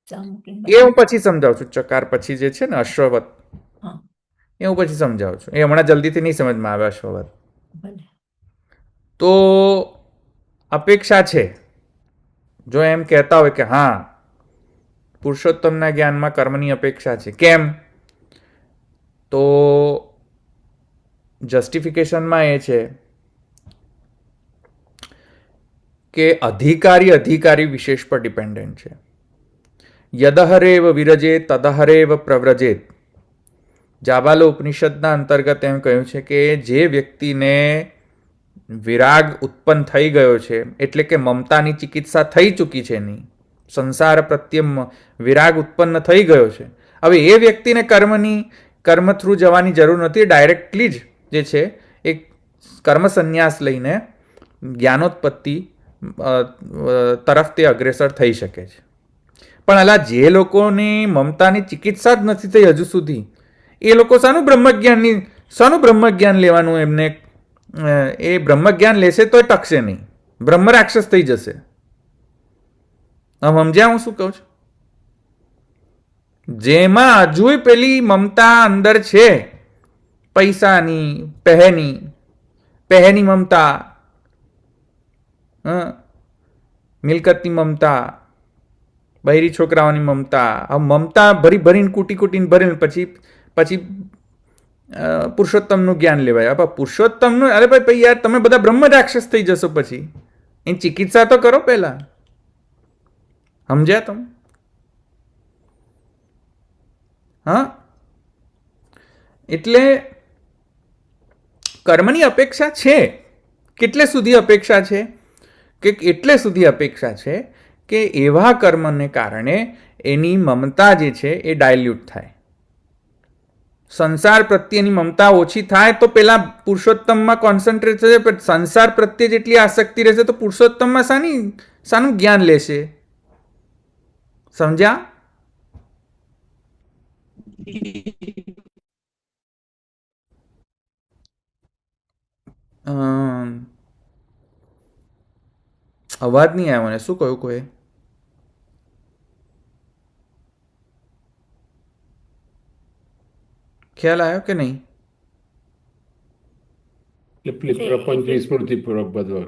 ચ મૂકીને એ હું પછી સમજાવું છું. ચકાર પછી જે છે ને અશ્વવત, હા, એ હું પછી સમજાવું છું. એ હમણાં જલ્દીથી નહીં સમજમાં આવે અશ્વવત. ભલે. તો અપેક્ષા છે. જો એમ કહેતા હોય કે હા પુરુષોત્તમના જ્ઞાનમાં કર્મની અપેક્ષા છે, કેમ? તો જસ્ટિફિકેશનમાં એ છે કે અધિકારી વિશેષ પર ડિપેન્ડન્ટ છે. યદહરેવ વિરજેત તદહરેવ પ્રવ્રજેત. જાબાલો ઉપનિષદના અંતર્ગત એમ કહ્યું છે કે જે વ્યક્તિને વિરાગ ઉત્પન્ન થઈ ગયો છે, એટલે કે મમતાની ચિકિત્સા થઈ ચૂકી છે, એની સંસાર પ્રત્યે વિરાગ ઉત્પન્ન થઈ ગયો છે, હવે એ વ્યક્તિને કર્મ થ્રુ જવાની જરૂર નથી, ડાયરેક્ટલી જ જે છે એ કર્મ સંન્યાસ લઈને જ્ઞાનોત્પત્તિ તરફ તે અગ્રેસર થઈ શકે છે. પણ અલા જે લોકોની મમતાની ચિકિત્સા જ નથી થઈ હજુ સુધી, એ લોકો શાનું બ્રહ્મજ્ઞાન લેવાનું એમને? એ બ્રહ્મજ્ઞાન લેશે તોય ટકશે નહીં, બ્રહ્મ રાક્ષસ થઈ જશે. સમજ્યા હું શું કહું છું? જેમાં હજુય પેલી મમતા અંદર છે, પૈસાની, પહેની મમતા, મિલકતની મમતા, બૈરી છોકરાઓની મમતા, મમતા ભરીને કૂટીને ભરીને પછી પુરુષોત્તમનું જ્ઞાન લેવાય. પુરુષોત્તમનું, અરે ભાઈ યાર તમે બધા બ્રહ્મ રાક્ષસ થઈ જશો, પછી એની ચિકિત્સા તો કરો પહેલા. સમજ્યા તમે? હા, એટલે કર્મની અપેક્ષા છે. કેટલે સુધી અપેક્ષા છે? કે એટલે સુધી અપેક્ષા છે કે એવા કર્મને કારણે એની મમતા જે છે એ ડાયલ્યુટ થાય. સંસાર પ્રત્યેની મમતા ઓછી થાય તો પેલા પુરુષોત્તમમાં કોન્સન્ટ્રેટ થશે, પણ સંસાર પ્રત્યે જેટલી આસક્તિ રહેશે તો પુરુષોત્તમમાં શાનું જ્ઞાન લેશે? સમજ્યા? અવાજ નહીં આવ્યો મને. શું કહ્યું કોઈ? ખ્યાલ આવ્યો કે નહીં? એટલે પ્રપંચની સ્મૃતિપૂર્વક બધું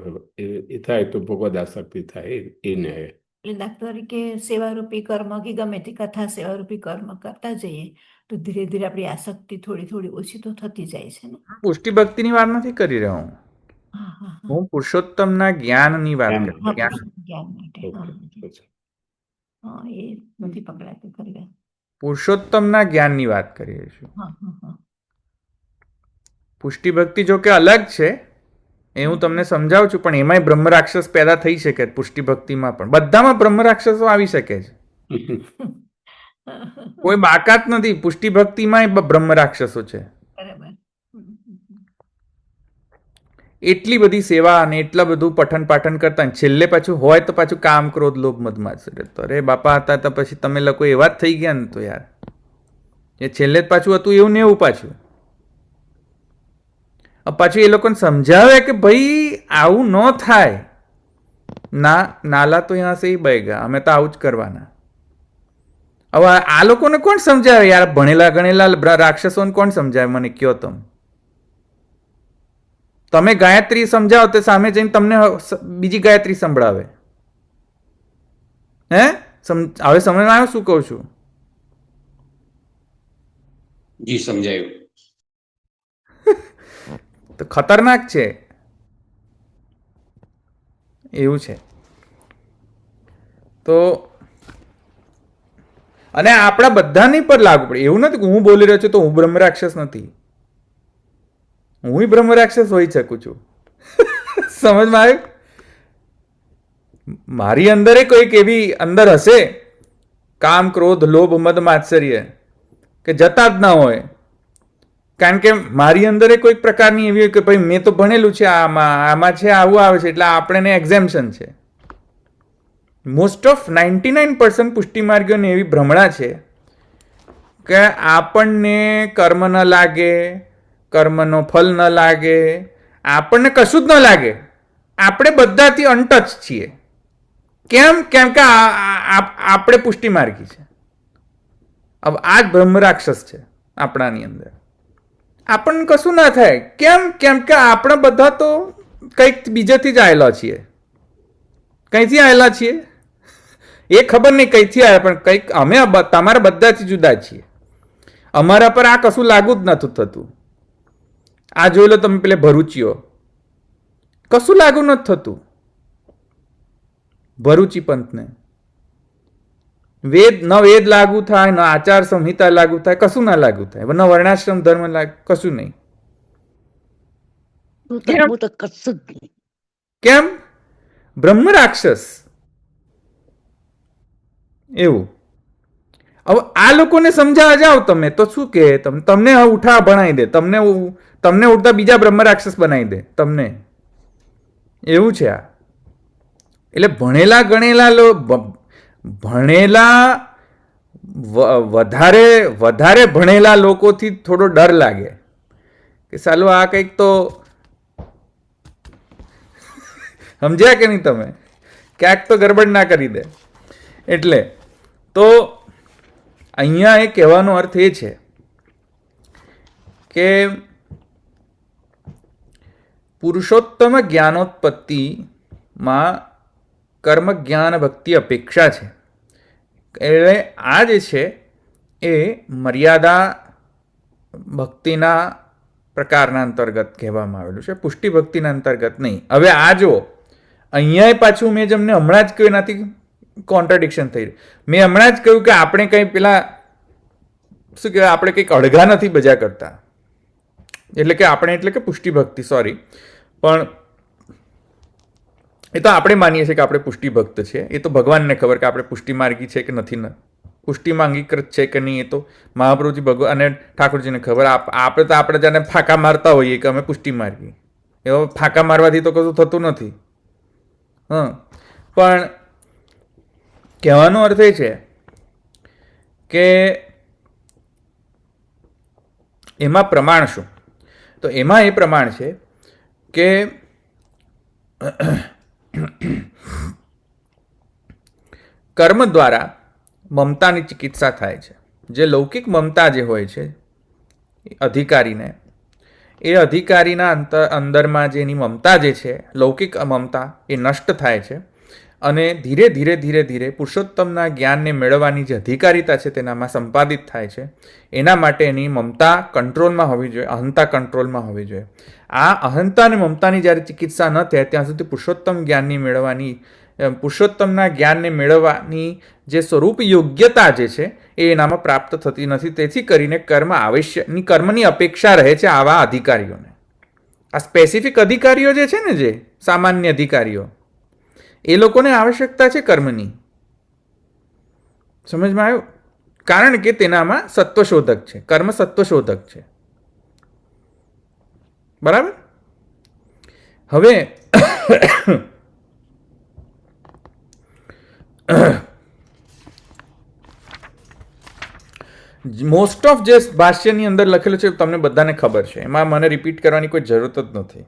એ થાય તો ભગવદ આસક્તિ થાય એ ન્યાય. એટલે દાખલા તરીકે સેવારૂપી કર્મ કે ગમે તે કથા સેવારૂપી કર્મ કરતા જઈએ તો ધીરે ધીરે આપણી આસક્તિ થોડી થોડી ઓછી તો થતી જાય છે ને. પુષ્ટિ ભક્તિની વાત નથી કરી રહ્યો હું. હા હા હા. હું પુરુષોત્તમના જ્ઞાનની વાત જ્ઞાન. કરું. હા, જ્ઞાન. જ્ઞાન માટે. ઓકે. હા, એ નથી પકડાતું ખરી વાત. પુરુષોત્તમના જ્ઞાનની વાત કરીએ છીએ. હા હા હા. પુષ્ટિ ભક્તિ જો કે અલગ છે એ હું તમને સમજાવું છું, પણ એમાંય બ્રહ્મ રાક્ષસ પેદા થઈ શકે પુષ્ટિ ભક્તિમાં પણ. બધામાં બ્રહ્મ રાક્ષસો આવી શકે છે. કોઈ બાકાત નથી. પુષ્ટિ ભક્તિમાં બ્રહ્મ રાક્ષસો છે. બરાબર. એટલી બધી સેવા અને એટલા બધું પઠન પાઠન કરતા છેલ્લે પાછું હોય તો પાછું કામ ક્રોધ લોભ મદ માત્સર્ય. તો અરે બાપા હતા તો પછી તમે લોકો એવા જ થઈ ગયા ને તો યાર. એ છેલ્લે જ પાછું હતું એવું ને એવું પાછું. પાછું એ લોકોને સમજાવે કે ભાઈ આવું ન થાય. નાલા તો યહાં સે હી બહેગા. અમે તો આવું જ કરવાના. હવે આ લોકોને કોણ સમજાવે યાર? ભણેલા ગણેલા રાક્ષસોને કોણ સમજાવે? મને કયો તમે ગાયત્રી સમજાવો તો સામે જઈને તમને બીજી ગાયત્રી સંભળાવે. હે? હવે સમજમાં આવ્યો શું કહું છું? જી સમજાયું. તો ખતરનાક છે એવું છે. તો અને આપણા બધાની પર લાગુ પડે. એવું નથી કે હું બોલી રહ્યો છું તો હું બ્રહ્મ રાક્ષસ નથી. હું બ્રહ્મ રાક્ષસ હોઈ શકું છું. સમજમાં આવ્યું? મારી અંદર કોઈક એવી અંદર હશે કામ ક્રોધ લોભ મદ માત્સર્ય કે જતા જ ના હોય. કારણ કે મારી અંદર કોઈક પ્રકારની એવી કે ભાઈ મેં તો ભણેલું છે, આમાં છે, આવું આવે છે, એટલે આપણે એક્ઝેમ્પશન છે. મોસ્ટ ઓફ 99% પુષ્ટિ માર્ગીઓને એવી ભ્રમણા છે કે આપણને કર્મ ન લાગે, કર્મનો ફલ ન લાગે, આપણને કશું જ ન લાગે. આપણે બધાથી અનટચ છીએ. કેમ? કેમ કે આપણે પુષ્ટિ માર્ગી છે. હવે આ જ બ્રહ્મ રાક્ષસ છે આપણાની અંદર. આપણને કશું ના થાય. કેમ? કેમ કે આપણે બધા તો કંઈક બીજેથી જ આવેલા છીએ. કંઈથી આવેલા છીએ એ ખબર નહીં કઈથી આવ્યા, પણ કંઈક અમે તમારા બધાથી જુદા છીએ. અમારા પર આ કશું લાગુ જ નથી થતું. આ જોઈ લો તમે પેલે ભરૂચીઓ, કશું લાગુ નથી થતું. ભરૂચી પંથને વેદ લાગુ થાય, ન આચાર સંહિતા લાગુ થાય, કશું ના લાગુ થાય. ન વર્ણાશ્રમ ધર્મ લાગે, કશું નહીં. કશું જ નહીં. કેમ? બ્રહ્મ રાક્ષસ એવું. હવે આ લોકોને સમજાવવા જાઓ તમે તો શું કે તમને ઉઠા ભણાવી દે, તમને ઉઠતા બીજા બ્રહ્મ રાક્ષસ બનાવી દે તમને. એવું છે આ. એટલે ભણેલા વધારે ભણેલા લોકોથી થોડો ડર લાગે કે સાલું આ કંઈક તો સમજ્યા કે નહીં તમે? ક્યાંક તો ગડબડ ના કરી દે. એટલે તો અહીંયા એ કહેવાનો અર્થ એ છે કે પુરુષોત્તમ જ્ઞાનોત્પત્તિમાં કર્મ જ્ઞાન ભક્તિ અપેક્ષા છે. એટલે આ જે છે એ મર્યાદા ભક્તિના પ્રકારના અંતર્ગત કહેવામાં આવેલું છે, પુષ્ટિ ભક્તિના અંતર્ગત નહીં. હવે આ જો અહીંયા પાછું મેં જેમને હમણાં જ કહ્યું એનાથી કોન્ટ્રાડિક્શન થઈ રહ્યું. મેં હમણાં જ કહ્યું કે આપણે કંઈ પેલા શું કહેવાય, આપણે કંઈક અડઘા નથી બજા કરતા. એટલે કે આપણે એટલે કે પુષ્ટિ ભક્તિ, સોરી, પણ એ તો આપણે માનીએ છીએ કે આપણે પુષ્ટિ ભક્ત છે. એ તો ભગવાનને ખબર કે આપણે પુષ્ટિ માર્ગી છે કે નથી, પુષ્ટિમાં અંગીકૃત છે કે નહીં, એ તો મહાપ્રભુજી ભગવાન અને ઠાકોરજીને ખબર. આપણે તો આપણે જાણે ફાંકા મારતા હોઈએ કે અમે પુષ્ટિ માર્ગી. એવો ફાંકા મારવાથી તો કશું થતું નથી. પણ કહેવાનો અર્થ એ છે કે એમાં પ્રમાણ શું? તો એમાં એ પ્રમાણ છે કે કર્મ દ્વારા મમતાની ચિકિત્સા થાય છે. જે લૌકિક મમતા જે હોય છે અધિકારીને, એ અધિકારીના અંદરમાં જે એની મમતા જે છે, લૌકિક મમતા, એ નષ્ટ થાય છે અને ધીરે ધીરે ધીરે ધીરે પુરુષોત્તમના જ્ઞાનને મેળવવાની જે અધિકારીતા છે તેનામાં સંપાદિત થાય છે. એના માટે એની મમતા કંટ્રોલમાં હોવી જોઈએ, અહંતા કંટ્રોલમાં હોવી જોઈએ. આ અહંતા અને મમતાની જ્યારે ચિકિત્સા ન થાય ત્યાં સુધી પુરુષોત્તમ જ્ઞાનની મેળવવાની, પુરુષોત્તમના જ્ઞાનને મેળવવાની જે સ્વરૂપ યોગ્યતા જે છે એ એનામાં પ્રાપ્ત થતી નથી. તેથી કરીને કર્મની અપેક્ષા રહે છે આવા અધિકારીઓને. આ સ્પેસિફિક અધિકારીઓ જે છે ને, જે સામાન્ય અધિકારીઓ, એ લોકોને આવશ્યકતા છે કર્મની. સમજમાં આવ્યું? કારણ કે તેનામાં સત્વશોધક છે, કર્મ સત્વશોધક છે. બરાબર? હવે મોસ્ટ ઓફ જે ભાષ્યની અંદર લખેલું છે તમને બધાને ખબર છે, એમાં મને રિપીટ કરવાની કોઈ જરૂરત જ નથી.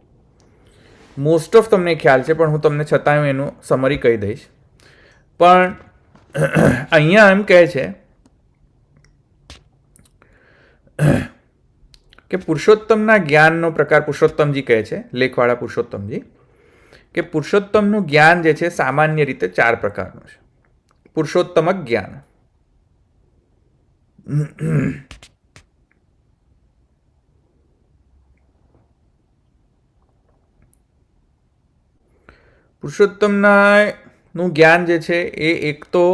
મોસ્ટ ઓફ તમને ખ્યાલ છે, પણ હું તમને છતાં એનું સમરી કહી દઈશ. પણ અહીંયા એમ કહે છે કે પુરુષોત્તમના જ્ઞાનનો પ્રકાર, પુરુષોત્તમજી કહે છે, લેખવાળા પુરુષોત્તમજી, કે પુરુષોત્તમનું જ્ઞાન જે છે સામાન્ય રીતે 4 પ્રકારનું છે. પુરુષોત્તમ જ્ઞાન, પુરુષોત્તમનું જ્ઞાન જે છે એ એક તો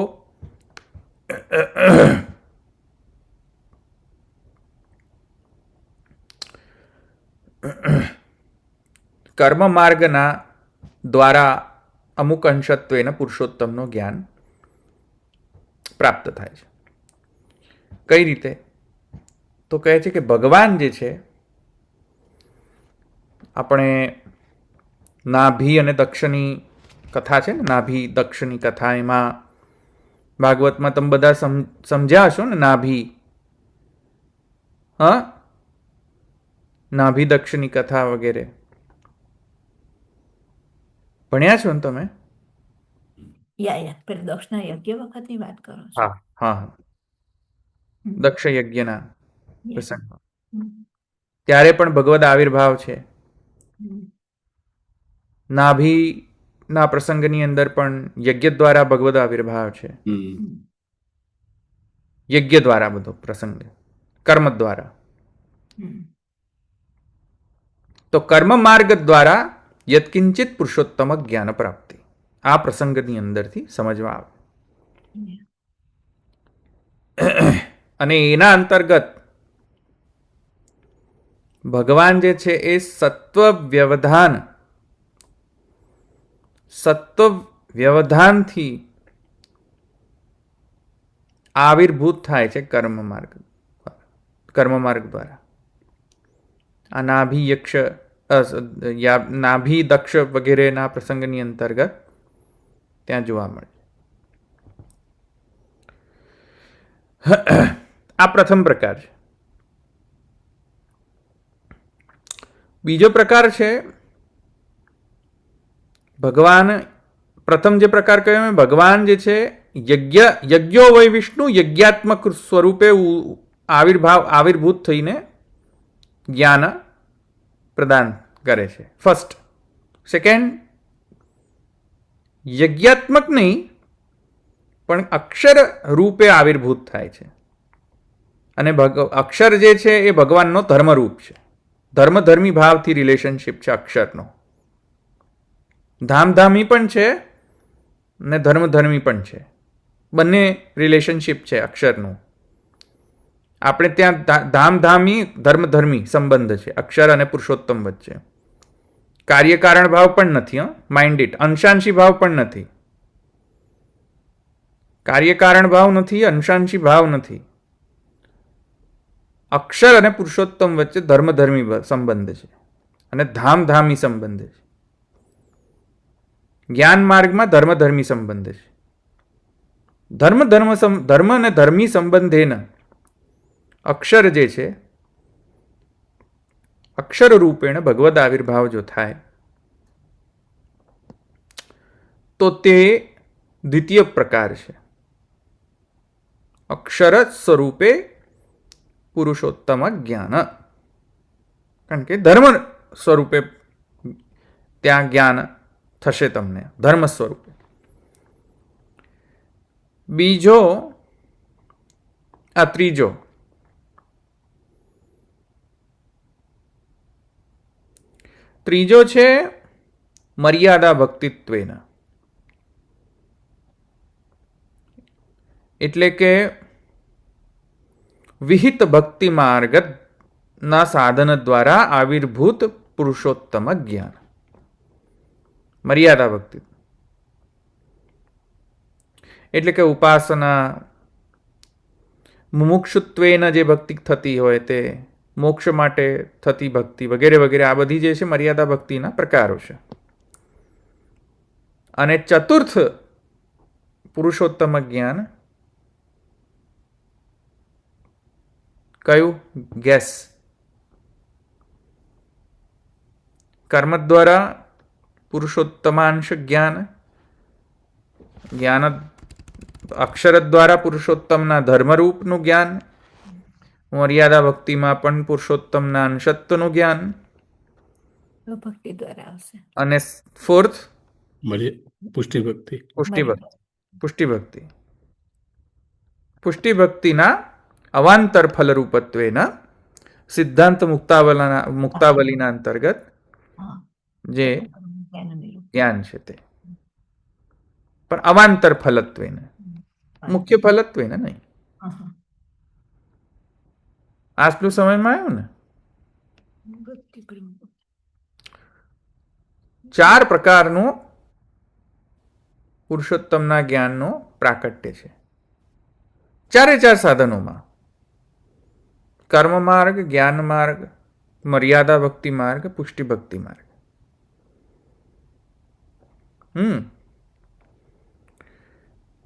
કર્મ માર્ગના દ્વારા અમુક અંશત્વેને પુરુષોત્તમનું જ્ઞાન પ્રાપ્ત થાય છે. કઈ રીતે? તો કહે છે કે ભગવાન જે છે, આપણે નાભી અને દક્ષની કથા છે ને, નાભી દક્ષની કથા, એમાં ભાગવતમાં તમે બધા સમજ્યા હશો ને, નાભી, નાભી દક્ષની કથા વગેરે ભણ્યા છો ને તમે? પેલા દક્ષના યજ્ઞ વખતની વાત કરો છો? હા હા, દક્ષ યજ્ઞના પ્રસંગમાં ત્યારે પણ ભગવદ આવિર્ભાવ છે. નાભીના પ્રસંગની અંદર પણ યજ્ઞ દ્વારા ભગવદ આવિર્ભાવ છે. યજ્ઞ દ્વારા બધો પ્રસંગ, કર્મ દ્વારા. તો કર્મ માર્ગ દ્વારા યત્કિંચિત પુરુષોત્તમ જ્ઞાન પ્રાપ્તિ આ પ્રસંગની અંદરથી સમજવા આવે. અને એના અંતર્ગત ભગવાન જે છે એ સત્વ વ્યવધાનથી આવિર્ભૂત થાય છે કર્મ માર્ગ દ્વારા. આ નાભી દક્ષ વગેરેના પ્રસંગની અંતર્ગત ત્યાં જોવા મળે. આ પ્રથમ પ્રકાર છે. બીજો પ્રકાર છે ભગવાન, પ્રથમ જે પ્રકાર કહ્યો એમ ભગવાન જે છે યજ્ઞો વૈ વિષ્ણુ યજ્ઞાત્મક સ્વરૂપે આવિર્ભૂત થઈને જ્ઞાન પ્રદાન કરે છે. ફર્સ્ટ. સેકન્ડ, યજ્ઞાત્મક નહીં પણ અક્ષર રૂપે આવિર્ભૂત થાય છે. અને અક્ષર જે છે એ ભગવાનનો ધર્મરૂપ છે. ધર્મી ભાવથી રિલેશનશિપ છે અક્ષરનો. ધામધામી પણ છે ને ધર્મી પણ છે. બંને રિલેશનશિપ છે અક્ષરનું. આપણે ત્યાં ધામધામી ધર્મધર્મી સંબંધ છે અક્ષર અને પુરુષોત્તમ વચ્ચે. કાર્યકારણ ભાવ પણ નથી, માઇન્ડ ઇટ. અંશાંશી ભાવ પણ નથી. કાર્યકારણ ભાવ નથી, અંશાંશી ભાવ નથી. અક્ષર અને પુરુષોત્તમ વચ્ચે ધર્મધર્મી સંબંધ છે અને ધામધામી સંબંધ છે. જ્ઞાન માર્ગમાં ધર્મધર્મી સંબંધ છે. ધર્મ અને ધર્મી સંબંધેના અક્ષર જે છે, અક્ષર રૂપેણ ભગવદ આવિર્ભાવ જો થાય તો તે દ્વિતીય પ્રકાર છે. અક્ષર સ્વરૂપે પુરુષોત્તમ જ્ઞાન, કારણ કે ધર્મ સ્વરૂપે ત્યાં જ્ઞાન થશે તમને, ધર્મ સ્વરૂપે. બીજો આ ત્રીજો છે મર્યાદા ભક્તિત્વેના, એટલે કે વિહિત ભક્તિ માર્ગ ના સાધન દ્વારા આવિર્ભૂત પુરુષોત્તમ જ્ઞાન. મર્યાદા ભક્તિ એટલે કે ઉપાસના, મુમુક્ષુત્વેન જે ભક્તિ થતી હોય તે, મોક્ષ માટે થતી ભક્તિ વગેરે વગેરે, આ બધી જે છે મર્યાદા ભક્તિના પ્રકારો છે. અને ચતુર્થ પુરુષોત્તમ જ્ઞાન કયું? ગેસ. કર્મ દ્વારા પુરુષોત્તમાંશ જ્ઞાન, અક્ષર દ્વારા પુરુષોત્તમના ધર્મરૂપનું જ્ઞાન, મર્યાદા ભક્તિમાં પણ પુરુષોત્તમના અંશત્વનું જ્ઞાન, ભક્તિ દ્વારા આવશે. અને ફોર્થ પુષ્ટિ ભક્તિ. પુષ્ટિ ભક્તિના અવાંતર ફલરૂપત્વેના સિદ્ધાંત મુક્તાવલીના અંતર્ગત જે જ્ઞાન છે તે, પણ અવાંતર ફલત્વેને, મુખ્ય ફલત્વેને નહીં. આટલું સમયમાં આવ્યું ને? 4 પ્રકારનું પુરુષોત્તમના જ્ઞાનનો પ્રાકટ્ય છે. 4 સાધનોમાં: કર્મ માર્ગ, જ્ઞાન માર્ગ, મર્યાદા ભક્તિ માર્ગ, પુષ્ટિ ભક્તિ માર્ગ.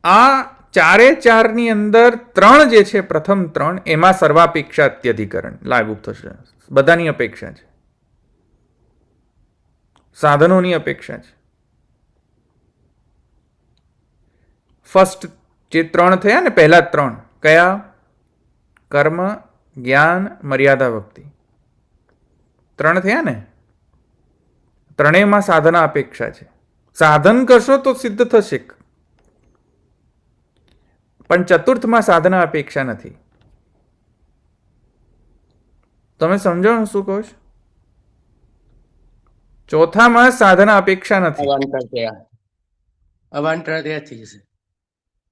આ 4ની અંદર 3 જે છે, પ્રથમ 3, એમાં સર્વાપેક્ષા અત્યધિકરણ લાગુ થશે. બધાની અપેક્ષા છે, સાધનોની અપેક્ષા છે. ફર્સ્ટ જે 3 થયા ને, પહેલા 3 કયા? કર્મ, જ્ઞાન, મર્યાદા ભક્તિ. 3 થયા ને? 3માં સાધના અપેક્ષા છે. સાધન કરશો તો સિદ્ધ થશે, પણ ચતુર્થમાં સાધના અપેક્ષા નથી. તમે સમજો શું કહો છો? ચોથામાં સાધના અપેક્ષા નથી.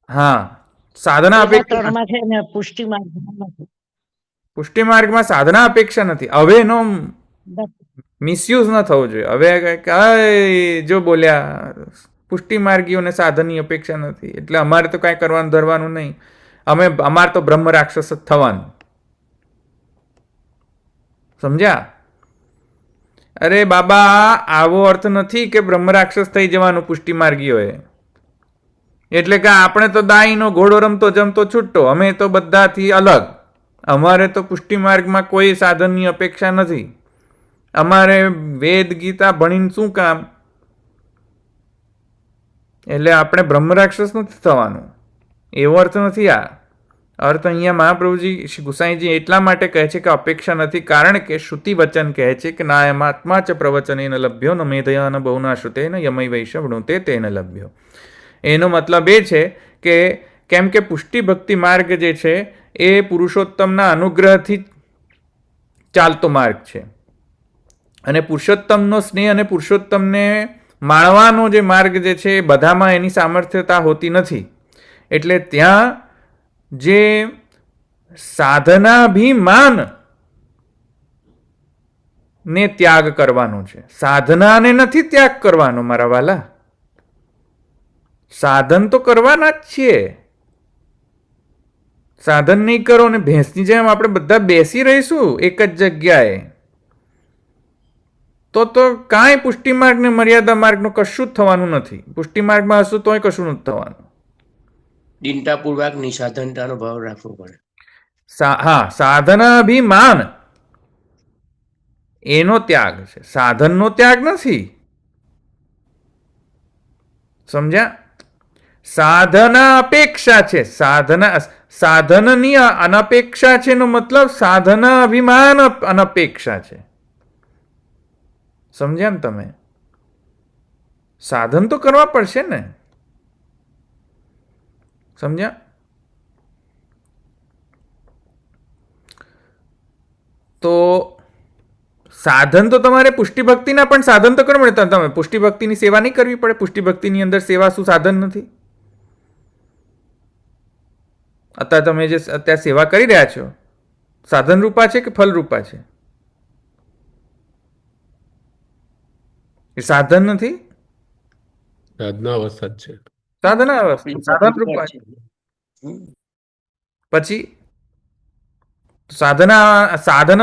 હા, સાધના અપેક્ષા. પુષ્ટિ માર્ગમાં સાધના અપેક્ષા નથી. હવે એનો મિસયુઝ ન થવો જોઈએ. હવે જો બોલ્યા પુષ્ટિ માર્ગીઓને સાધનની અપેક્ષા નથી એટલે અમારે તો કાંઈ કરવાનું ધરવાનું નહીં, અમારે તો બ્રહ્મ રાક્ષસ જ થવાનું. સમજ્યા? અરે બાબા, આવો અર્થ નથી કે બ્રહ્મ રાક્ષસ થઈ જવાનું પુષ્ટિ માર્ગીઓએ. એટલે કે આપણે તો દાઈનો ઘોડો રમતો જમતો છૂટતો, અમે તો બધાથી અલગ. અમારે તો પુષ્ટિ માર્ગમાં કોઈ સાધનની અપેક્ષા નથી. અમારે વેદ ગીતા ભણીને શું કામ? એટલે આપણે બ્રહ્મ રાક્ષસ નથી થવાનું, એવો અર્થ નથી. આ અર્થ અહીંયા મહાપ્રભુજી શ્રી ગુસાઈજી એટલા માટે કહે છે કે અપેક્ષા નથી, કારણ કે શ્રુતિ વચન કહે છે કે નાયમાત્મા ચ પ્રવચનેન લભ્યો ન મેધયા ન બહુના શ્રુતેન યમય વૈષવૃતે તેન લભ્યો. એનો મતલબ એ છે કે કેમ કે પુષ્ટિ ભક્તિ માર્ગ જે છે એ પુરુષોત્તમના અનુગ્રહથી ચાલતો માર્ગ છે, અને પુરુષોત્તમનો સ્નેહ અને પુરુષોત્તમને માણવાનો જે માર્ગ જે છે એ બધામાં એની સામર્થ્યતા હોતી નથી. એટલે ત્યાં જે સાધનાભિમાન ને ત્યાગ કરવાનો છે. સાધનાને નથી ત્યાગ કરવાનો મારા વાલા. સાધન તો કરવાના જ છીએ. સાધન નહીં કરો ને ભેંસની જેમ આપણે બધા બેસી રહીશું એક જ જગ્યાએ તો કાંઈ પુષ્ટિ માર્ગ ને મર્યાદા માર્ગનું કશું જ થવાનું નથી. પુષ્ટિ માર્ગમાં હશું તોય કશું નથી થવાનું. દિનતાપૂર્વક નિસાધનતાનો ભાવ રાખવો પડે. હા, સાધનાભિમાન એનો ત્યાગ છે, સાધનનો ત્યાગ નથી. સમજ્યા? સાધના અપેક્ષા છે. સાધનની અનપેક્ષા છે એનો મતલબ સાધના અભિમાન અનપેક્ષા છે. સમજ્યા ને તમે? સાધન તો કરવા પડશે ને. સમજ્યા? તો સાધન તો તમારે પુષ્ટિ ભક્તિના પણ સાધન તો કરવું પડે. તમે પુષ્ટિ ભક્તિની સેવા નહીં કરવી પડે? પુષ્ટિ ભક્તિની અંદર સેવા શું સાધન નથી? અત્યારે તમે જે અત્યારે સેવા કરી રહ્યા છો સાધન રૂપા છે કે ફલ રૂપા છે? એ સાધન નથી, સાધના અવસ્થા જ છે. સાધના અવસ્થા, સાધન રૂપા છે. પછી સાધન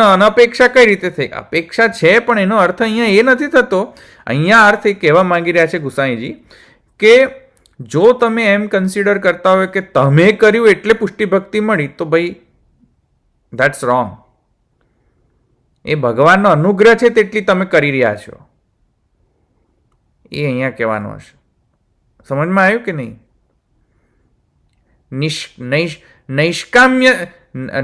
અનપેક્ષા કઈ રીતે થઈ? અપેક્ષા છે પણ એનો અર્થ અહીંયા એ નથી થતો. અહીંયા અર્થ એ કહેવા માંગી રહ્યા છે ગુસાઈજી કે જો તમે એમ કન્સિડર કરતા હોય કે તમે કર્યું એટલે પુષ્ટિ ભક્તિ મળી તો ભાઈ ધેટ્સ રોંગ. એ ભગવાનનો અનુગ્રહ છે તેટલી તમે કરી રહ્યા છો એ અહીંયા કહેવાનું હશે. સમજમાં આવ્યું કે નહીં?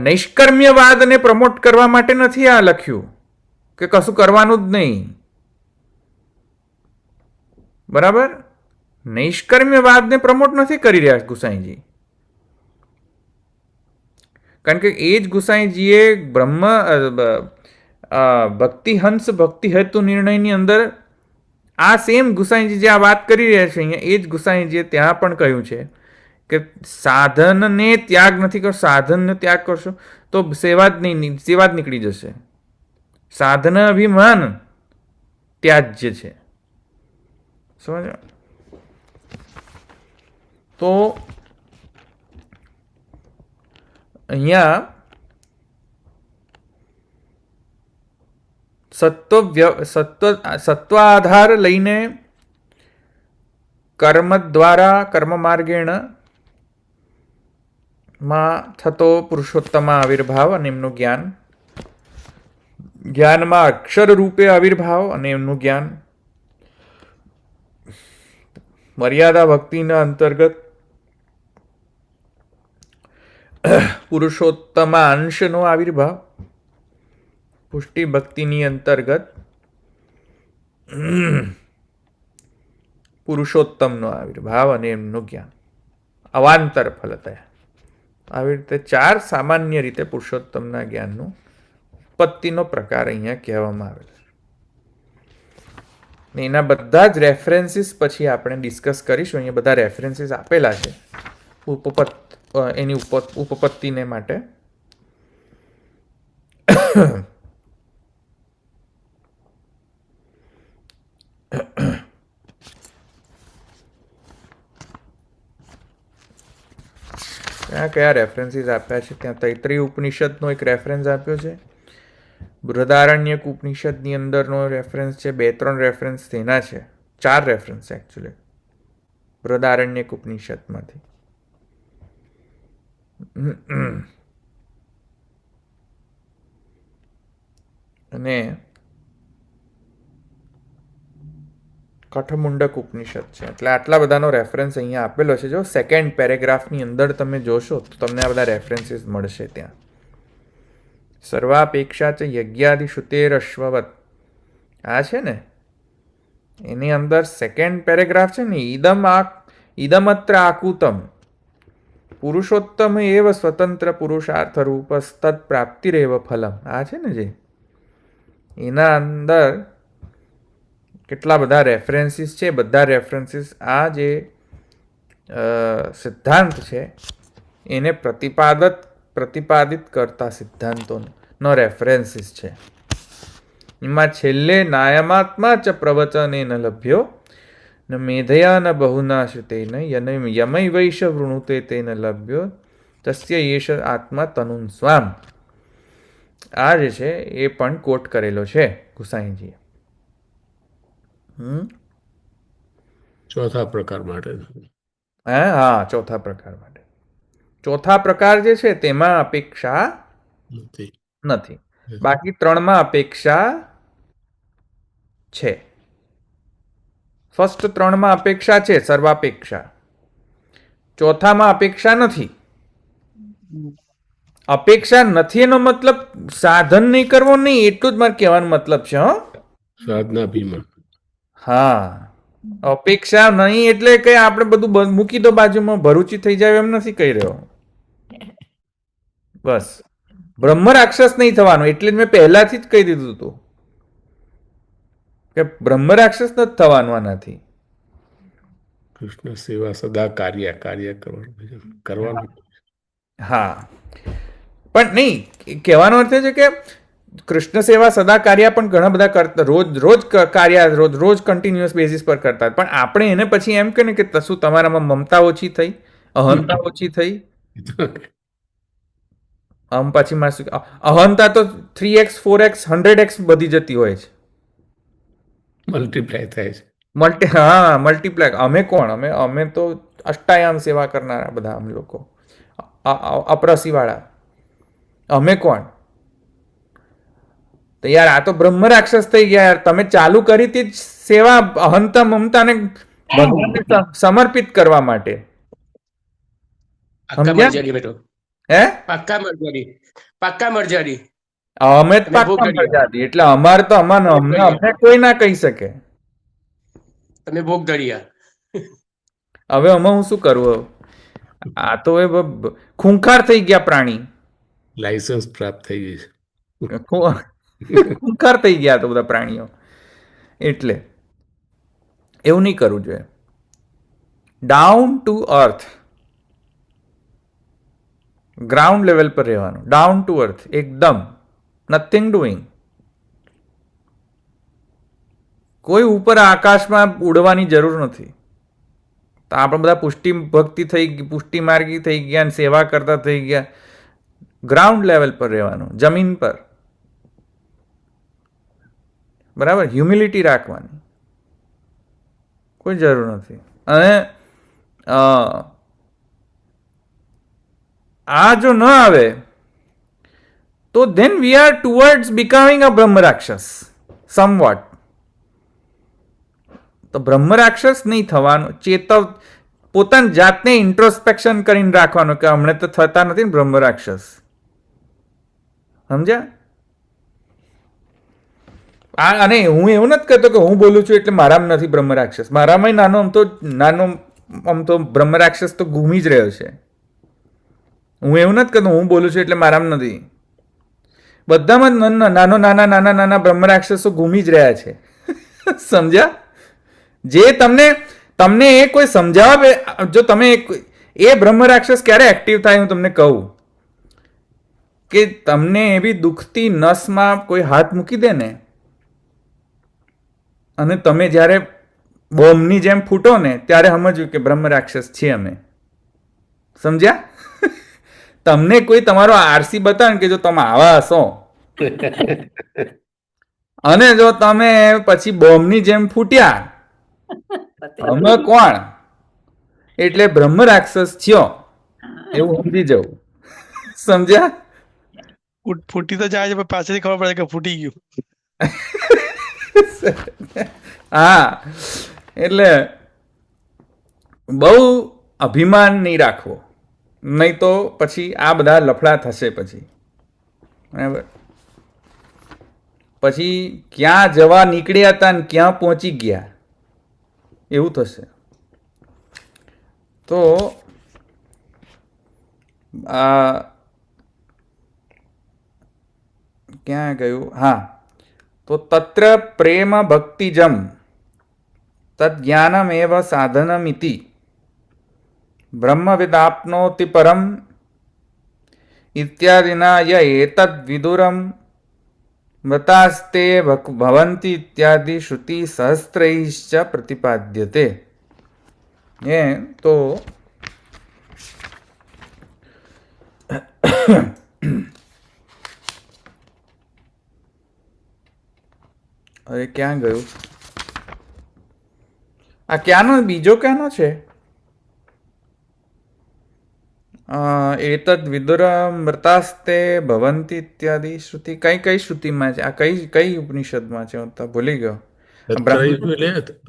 નૈષ્કર્મ્યવાદને પ્રમોટ કરવા માટે નથી આ લખ્યું કે કશું કરવાનું જ નહીં. બરાબર? નૈષ્કર્મ્યવાદને પ્રમોટ નથી કરી રહ્યા ગુસાઈજી. કારણ કે એ જ ગુસાઈજીએ ભક્તિહંસ ભક્તિ હેતુ નિર્ણયની અંદર આ સેમ ગુસાઈજી જે આ વાત કરી રહ્યા છે અહીંયા એ જ ગુસાઈજીએ ત્યાં પણ કહ્યું છે કે સાધનને ત્યાગ નથી કરશો, સાધનનો ત્યાગ કરશો તો સેવા જ નીકળી જશે. સાધન અભિમાન ત્યાજ્ય છે. સમજ? તો અહીંયા સત્વ આધાર લઈને કર્મ દ્વારા કર્મ માર્ગેણ માં થતો પુરુષોત્તમ આવિર્ભાવ અને એમનું જ્ઞાનમાં અક્ષર રૂપે આવિર્ભાવ અને એમનું જ્ઞાન, મર્યાદા ભક્તિના અંતર્ગત પુરુષોત્તમા અંશનો આવિર્ભાવ, પુષ્ટિ ભક્તિની અંતર્ગત પુરુષોત્તમનો આવિર્ભાવ અને એમનું જ્ઞાન, અવાંતર ફલતઃ. આવી રીતે ચાર સામાન્ય રીતે પુરુષોત્તમના જ્ઞાનનું ઉત્પત્તિનો પ્રકાર અહીંયા કહેવામાં આવેલો છે. એના બધા જ રેફરન્સીસ પછી આપણે ડિસ્કસ કરીશું. અહીંયા બધા રેફરન્સીસ આપેલા છે એની ઉપપત્તિને માટે. ત્યાં કયા રેફરન્સીસ આપ્યા છે? ત્યાં તૈત્રીય ઉપનિષદનો એક રેફરન્સ આપ્યો છે. બૃહદારણ્યક ઉપનિષદની અંદરનો રેફરન્સ છે. 2-3 રેફરન્સ તેના છે. 4 રેફરન્સ એકચ્યુઅલી બૃહદારણ્યક ઉપનિષદમાંથી. અને કઠમુંડક ઉપનિષદ છે. એટલે આટલા બધાનો રેફરન્સ અહીંયા આપેલો છે. જો સેકન્ડ પેરેગ્રાફની અંદર તમે જોશો તો તમને આ બધા રેફરન્સીસ મળશે ત્યાં. સર્વાપેક્ષા ચ યજ્ઞાદિ શ્રુતેરશ્વવત આ છે ને એની અંદર સેકન્ડ પેરેગ્રાફ છે ને ઇદમત્ર આકુતમ પુરુષોત્તમ એવ સ્વતંત્ર પુરુષાર્થ રૂપસ્તત્ પ્રાપ્તિરેવ ફલમ. આ છે ને જે એના અંદર કેટલા બધા રેફરન્સીસ છે. બધા રેફરન્સીસ આ જે સિદ્ધાંત છે એને પ્રતિપાદિત પ્રતિપાદિત કરતા સિદ્ધાંતોનો રેફરન્સીસ છે. એમાં છેલ્લે નાયમાત્મા ચ પ્રવચને ન લભ્યો ન મેધયા ન બહુના શ્રુતેન યમય વૈશ વૃણુતે તેન લભ્યો તસ્ય યેશ આત્મા તનુન સ્વામ. આ જે છે એ પણ કોટ કરેલો છે ગુસાઈજીએ. ચોથા પ્રકાર માટે હા, ચોથા પ્રકાર માટે. ચોથા પ્રકાર જે છે તેમાં અપેક્ષા નથી. નથી, બાકી ત્રણમાં અપેક્ષા છે. ફર્સ્ટ ત્રણમાં અપેક્ષા છે, સર્વાપેક્ષા. ચોથામાં અપેક્ષા નથી. અપેક્ષા નથી એનો મતલબ સાધન નહીં કરવો નહીં, એટલું જ મારે કહેવાનો મતલબ છે. સાધના ભીમાં. હા, અપેક્ષા નહીં એટલે કે આપણે બધું મૂકી દો બાજુમાં, ભરૂચી થઈ જાય એમ નથી કહી રહ્યો. બસ બ્રહ્મ રાક્ષસ નહીં થવાનું, એટલે જ મેં પહેલાથી જ કહી દીધું હતું કે બ્રહ્મ રાક્ષસ નથી થવાનું આનાથી. કૃષ્ણ સેવા સદા કાર્ય કરવાનું. હા, પણ નહીં, કહેવાનો અર્થ છે કે કૃષ્ણ સેવા સદા કાર્ય પણ ઘણા બધા કરતા, રોજ કાર્ય રોજ કન્ટિન્યુઅસ બેઝિસ પર કરતા. પણ આપણે એને પછી એમ કહે ને કે શું તમારામાં મમતા ઓછી થઈ, અહંતા ઓછી થઈ? પછી માં શું, અહંતા તો 3x 4x 100x બધી જતી હોય છે, મલ્ટીપ્લાય થાય છે. મલ્ટીપ્લાય. અમે કોણ? અમે તો અષ્ટાયામ સેવા કરનારા બધા અમે લોકો, અપરસી વાળા. અમે કોણ? તો યાર આ તો બ્રહ્મ રાક્ષસ થઈ ગયા યાર. તમે ચાલુ કરી હતી સેવા અહંતા મમતાને ભગવાનને સમર્પિત કરવા માટે. પાક્કા સમજ્યા? મરજારી બેટો, હે? પાક્કા મરજારી. અમે જ તમે ભોગ પાક્કા કર્યો. મરજાદી, એટલે અમારે તો અમને કોઈ ના કહી શકે. તમે ભોગ ધર્યા. હવે અમે હું શું કરવું? આ તો એ ખૂંખાર થઈ ગયા પ્રાણી, લાયસન્સ પ્રાપ્ત થઈ ગઈ છે. ખૂંખાર થઈ ગયા તો બધા પ્રાણીઓ. એટલે એવું નહીં કરવું જોઈએ. Down to earth, ground level પર રહેવાનું. ડાઉન ટુ અર્થ, એકદમ નથિંગ ડુઈંગ. કોઈ ઉપર આકાશમાં ઉડવાની જરૂર નથી. તો આપણે બધા પુષ્ટિ ભક્તિ થઈ ગઈ, પુષ્ટિ માર્ગી થઈ ગયા, અને સેવા કરતા થઈ ગયા. ગ્રાઉન્ડ લેવલ પર રહેવાનું, જમીન પર. બરાબર, હ્યુમિલિટી રાખવાની કોઈ જરૂર નથી. અને આ જો ન આવે તો then we are towards becoming અ બ્રહ્મ રાક્ષસ સમવોટ. તો બ્રહ્મ રાક્ષસ નહીં થવાનું. પોતાની જાતને ઇન્ટ્રોસ્પેક્શન કરીને રાખવાનું કે હમણે તો થતા નથી ને બ્રહ્મ રાક્ષસ. સમજ્યા? અને હું એવું નથી કહેતો કે હું બોલું છું એટલે મારામાં નથી બ્રહ્મ રાક્ષસ. મારામાં નાનો આમ તો બ્રહ્મ રાક્ષસ તો ઘૂમી જ રહ્યો છે. હું એવું નથી કહેતો હું બોલું છું એટલે મારામાં નથી. બધામાં નાના બ્રહ્મ રાક્ષસો ઘૂમી જ રહ્યા છે. સમજ્યા? જે તમને એ કોઈ સમજાવે, જો તમે એ બ્રહ્મ રાક્ષસ ક્યારે એક્ટિવ થાય હું તમને કહું કે તમને એવી દુખતી નસમાં કોઈ હાથ મૂકી દે ને, અને તમે જ્યારે બોમ્બની જેમ ફૂટો ને ત્યારે સમજ્યું કે બ્રહ્મ રાક્ષસ છીએ અમે. સમજ્યા? તમને કોઈ તમારો આરસી બતાવે કે જો તમે આવા હશો, અને જો તમે પછી બોમ્બની જેમ ફૂટ્યા, અમે કોણ? એટલે બ્રહ્મ રાક્ષસ થયો એવું સમજી જવું. સમજ્યા? ફૂટી તો જાય છે પણ પાછળથી ખબર પડે કે ફૂટી ગયું. હા, એટલે બહુ અભિમાન નહીં રાખવો, નહીં તો પછી આ બધા લફડા થશે. પછી બરાબર, પછી ક્યાં જવા નીકળ્યા હતા ને ક્યાં પહોંચી ગયા એવું થશે. તો આ ક્યાં ગયું? હા, તો તત્ર પ્રેમ ભક્તિજમ તદ જ્ઞાનમેવ સાધનમિતિ બ્રહ્મવિદાપ્નોતિ પરમ इत्यादिना य एतद् विदुरं मतास्ते भवन्ति इत्यादि श्रुति सहस्त्रैश्च प्रतिपाद्यते। ये तो અરે ક્યાં ગયું આ ક્યાંનો બીજો ક્યાંનો છે એતદ વિદુર મૃતાસ્તે ભવંતી ઇત્યાદિ શ્રુતિ કઈ કઈ શ્રુતિમાં છે આ કઈ કઈ ઉપનિષદમાં છે હું તો ભૂલી ગયો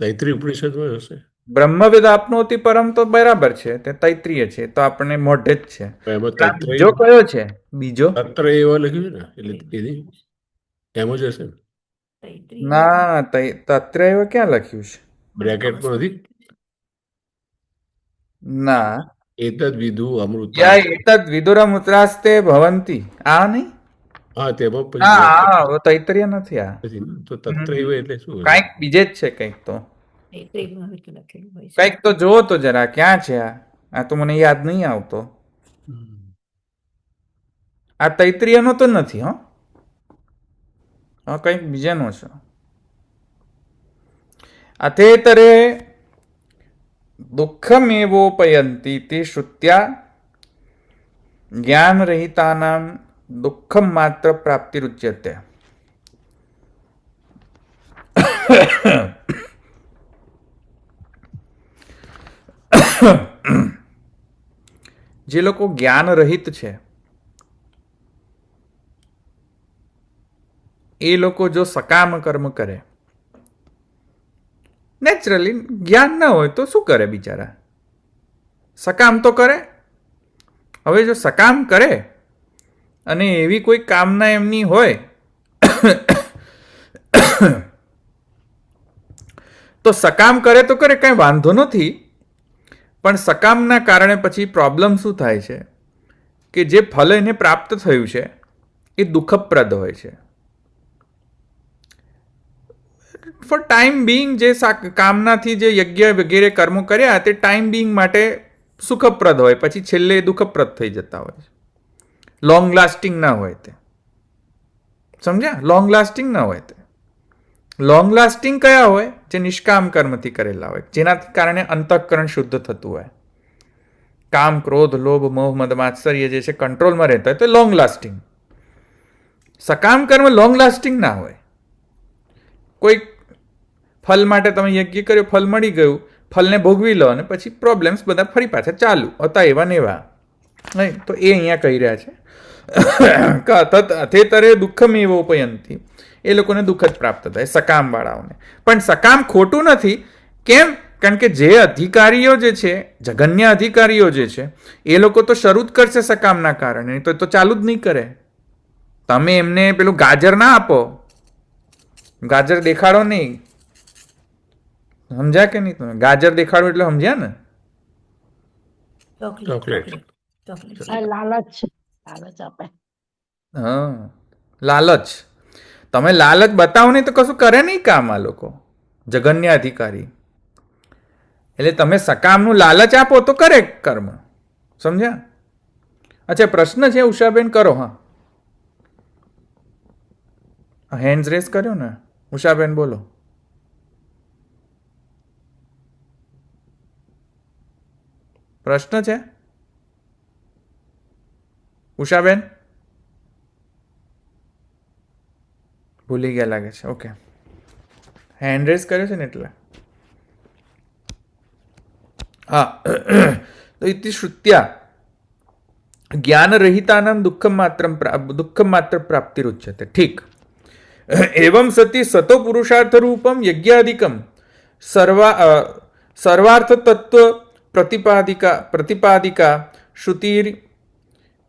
તૈત્રીય ઉપનિષદમાં હશે. બ્રહ્મવિદ આપનોતિ પરમ તો બરાબર છે તે તૈત્રીય છે તો આપણે મોઢે જ છે એમાં બીજો કયો છે બીજો તત્ર એવા લખ્યું ને એટલે એની એમ જ હશે ને. તૈત્રીય ના તત્ર એવ ક્યાં લખ્યું છે બ્રેકેટમાં નથી. ના એતદ વિધુ અમૃત. યા એતદ વિદુરમ ઉત્રાસ્તે ભવંતી આ નહીં હા તેમાં પછી હા તૈત્રીય નથી આ પછી ને. તો તત્ર એવા એટલે શું હશે? કંઈક બીજે જ છે કંઈક તો તૈત્રીયમાં લખેલું હોય છે. કંઈક તો જોવો તો જરા ક્યાં છે આ તો મને યાદ નહીં આવતો આ તૈત્રીયનો તો નથી હો હા કંઈક બીજાનો છે અથેતરે દુઃખમેવોપયંતી તે શ્રુત્યા જ્ઞાનરહિતાનામ દુઃખમ માત્ર પ્રાપ્તિરુચ્યતે જે લોકો જ્ઞાન રહિત છે એ લોકો જો સકામ કર્મ કરે નેચરલી જ્ઞાન ના હોય તો શું કરે બિચારા સકામ તો કરે હવે જો સકામ કરે અને એવી કોઈ કામના એમની હોય તો સકામ કરે તો કરે કંઈ વાંધો નથી પણ સકામના કારણે પછી પ્રોબ્લેમ શું થાય છે કે જે ફલ એને પ્રાપ્ત થયું છે એ દુઃખપ્રદ હોય છે ફોર ટાઈમ બિંગ જે કામનાથી જે યજ્ઞ વગેરે કર્મો કર્યા તે ટાઈમ બિંગ માટે સુખપ્રદ હોય પછી છેલ્લે દુઃખપ્રદ થઈ જતા હોય છે લોંગ લાસ્ટિંગ ના હોય તે સમજ્યા લોંગ લાસ્ટિંગ ના હોય તે લોંગ લાસ્ટિંગ કયા હોય જે નિષ્કામ કર્મથી કરેલા હોય જેનાથી કારણે અંતઃકરણ શુદ્ધ થતું હોય કામ ક્રોધ લોભ મોહ મદ માત્સર્ય જે છે કંટ્રોલમાં રહેતા હોય તો લોંગ લાસ્ટિંગ સકામ કર્મ લોંગ લાસ્ટિંગ ના હોય કોઈ ફલ માટે તમે યજ્ઞ કર્યો ફલ મળી ગયું ફલને ભોગવી લો અને પછી પ્રોબ્લેમ્સ બધા ફરી પાછા ચાલુ હતા એવા ને એવા નહીં તો એ અહીંયા કહી રહ્યા છે અથેતરે દુઃખમેવ ઉપયંતી એ લોકોને દુઃખ જ પ્રાપ્ત થાય સકામ વાળાઓને પણ સકામ ખોટું નથી કેમ કારણ કે જે અધિકારીઓ જે છે જઘન્ય અધિકારીઓ જે છે એ લોકો તો શરૂ જ કરશે સકામના કારણે તો ચાલુ જ નહીં કરે તમે એમને પેલું ગાજર ના આપો ગાજર દેખાડો નહીં સમજ્યા કે નહીં તમે ગાજર દેખાડો એટલે સમજ્યા ને ચોકલેટ. ચોકલેટ આ લાલચ લાલચ આપે હા લાલચ તમે લાલચ બતાવો નહીં તો કશું કરે નહીં કામ આ લોકો જઘન્ય અધિકારી એટલે તમે સકામનું લાલચ આપો તો કરે કર્મ સમજ્યા અચ્છા પ્રશ્ન છે ઉષાબેન કરો હા હેન્ડ રેસ કર્યો ને ઉષાબેન બોલો પ્રશ્ન છે ઉષાબેન ભૂલી ગયા લાગે છે ઓકે હેન્ડ રેસ કર્યો છે ને એટલે હા તો ઇતિ શ્રુત્યા જ્ઞાનરહિતાનામ દુઃખમ માત્ર પ્રાપ્તિરુચ્યતે ઠીક एवं सति सतो पुरुषार्थ रूपम यज्ञादिकम सर्वार्थ तत्व प्रतिपादिका श्रुतिर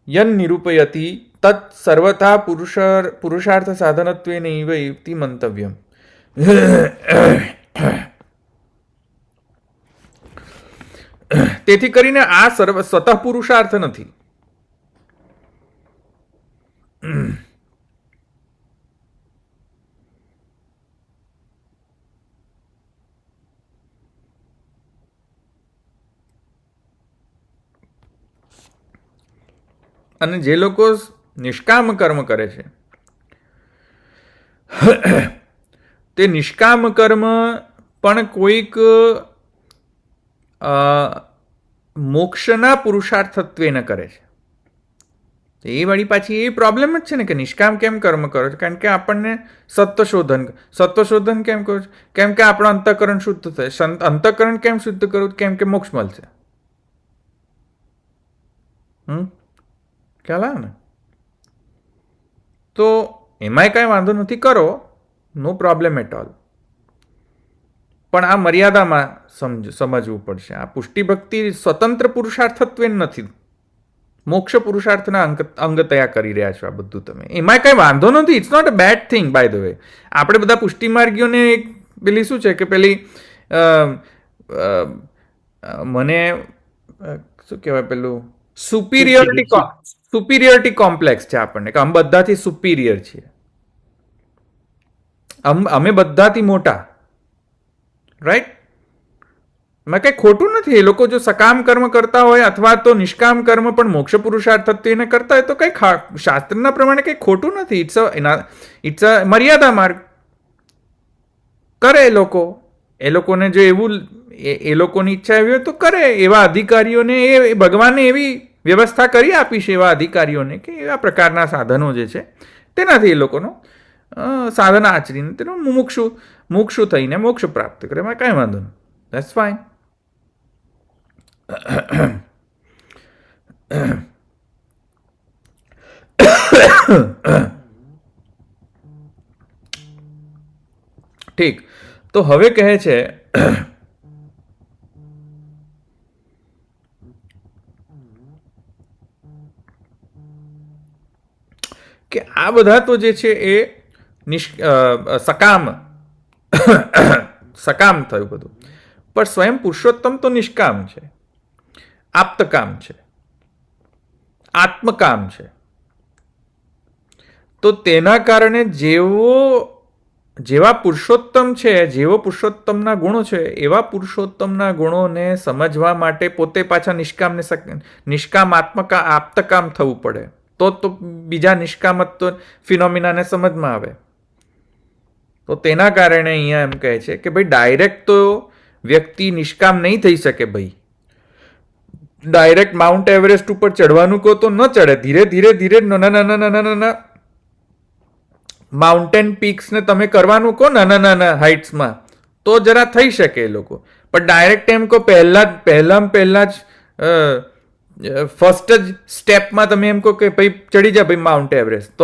यन निरूपयति तत् सर्वथा पुरुषार्थ साधनत्वेनैव इति मंतव्यम તેથી કરીને આ સ્વતઃ પુરુષાર્થ નથી અને જે લોકો નિષ્કામ કર્મ કરે છે તે નિષ્કામ કર્મ પણ કોઈક મોક્ષના પુરુષાર્થત્વેને કરે છે. એ વળી પાછી એ પ્રોબ્લેમ જ છે ને કે નિષ્કામ કેમ કર્મ કરો છો? કારણ કે આપણને સત્વશોધન કેમ કરો છો? કેમ કે આપણો અંતઃકરણ શુદ્ધ થાય. અંતઃકરણ કેમ શુદ્ધ કરવું? કેમ કે મોક્ષ મળશે. ખ્યાલ આવે ને? તો એમાંય કાંઈ વાંધો નથી, કરો, નો પ્રોબ્લેમ એટ ઓલ. પણ આ મર્યાદામાં સમજવું પડશે. આ પુષ્ટિ ભક્તિ સ્વતંત્ર પુરુષાર્થત્વે નથી, મોક્ષ પુરુષાર્થના અંગતયા કરી રહ્યા છો આ બધું તમે. એમાં કઈ વાંધો નથી. It's not a bad thing by the way. આપણે બધા પુષ્ટિ માર્ગીઓને એક પેલી શું છે કે પેલી મને શું કહેવાય પેલું સુપિરિયરિટી કોમ્પ્લેક્સ છે આપણને, કે અમે બધાથી સુપિરિયર છીએ, અમે બધાથી મોટા, રાઈટ? એમાં કંઈ ખોટું નથી. એ લોકો જો સકામ કર્મ કરતા હોય અથવા તો નિષ્કામ કર્મ પણ મોક્ષ પુરુષાર્થત્વેને કરતા હોય તો કંઈ શાસ્ત્રના પ્રમાણે કંઈ ખોટું નથી. ઇટ્સ અ મર્યાદા માર્ગ. કરે એ લોકોને જો એવું એ લોકોની ઈચ્છા એવી હોય તો કરે. એવા અધિકારીઓને એ ભગવાને એવી વ્યવસ્થા કરી આપી છે, એવા અધિકારીઓને, કે એવા પ્રકારના સાધનો જે છે તેનાથી એ લોકોનો સાધન આચરીને તેનો મુક્ષુ થઈને મોક્ષ પ્રાપ્ત કરે. એમાં કાંઈ વાંધો નહીં. That's fine. ઠીક. તો હવે કહે છે કે આ બધા તો જે છે એ સકામ થયું બધું, પણ સ્વયં પુરુષોત્તમ તો નિષ્કામ છે, આપ્તકામ છે, આત્મકામ છે. તો તેના કારણે જેવા પુરુષોત્તમ છે, જેવો પુરુષોત્તમના ગુણો છે, એવા પુરુષોત્તમના ગુણોને સમજવા માટે પોતે પાછા નિષ્કામ આપ્તકામ થવું પડે. તો બીજા નિષ્કામત્વ ફિનોમિનાને સમજમાં આવે. તો તેના કારણે અહીંયા એમ કહે છે કે ભાઈ ડાયરેક્ટ તો વ્યક્તિ નિષ્કામ નહીં થઈ શકે. ભાઈ ડાયરેક્ટ માઉન્ટ એવરેસ્ટ ઉપર ચડવાનું કહો તો ન ચડે. ધીરે ધીરે ધીરે નાના માઉન્ટેન પીક્સને તમે કરવાનું કહો નાના હાઇટ્સમાં તો જરા થઈ શકે એ લોકો. પણ ડાયરેક્ટ એમ કહો પહેલા જ ફર્સ્ટ જ સ્ટેપમાં તમે એમ કહો કે ભાઈ ચડી જા ભાઈ માઉન્ટ એવરેસ્ટ,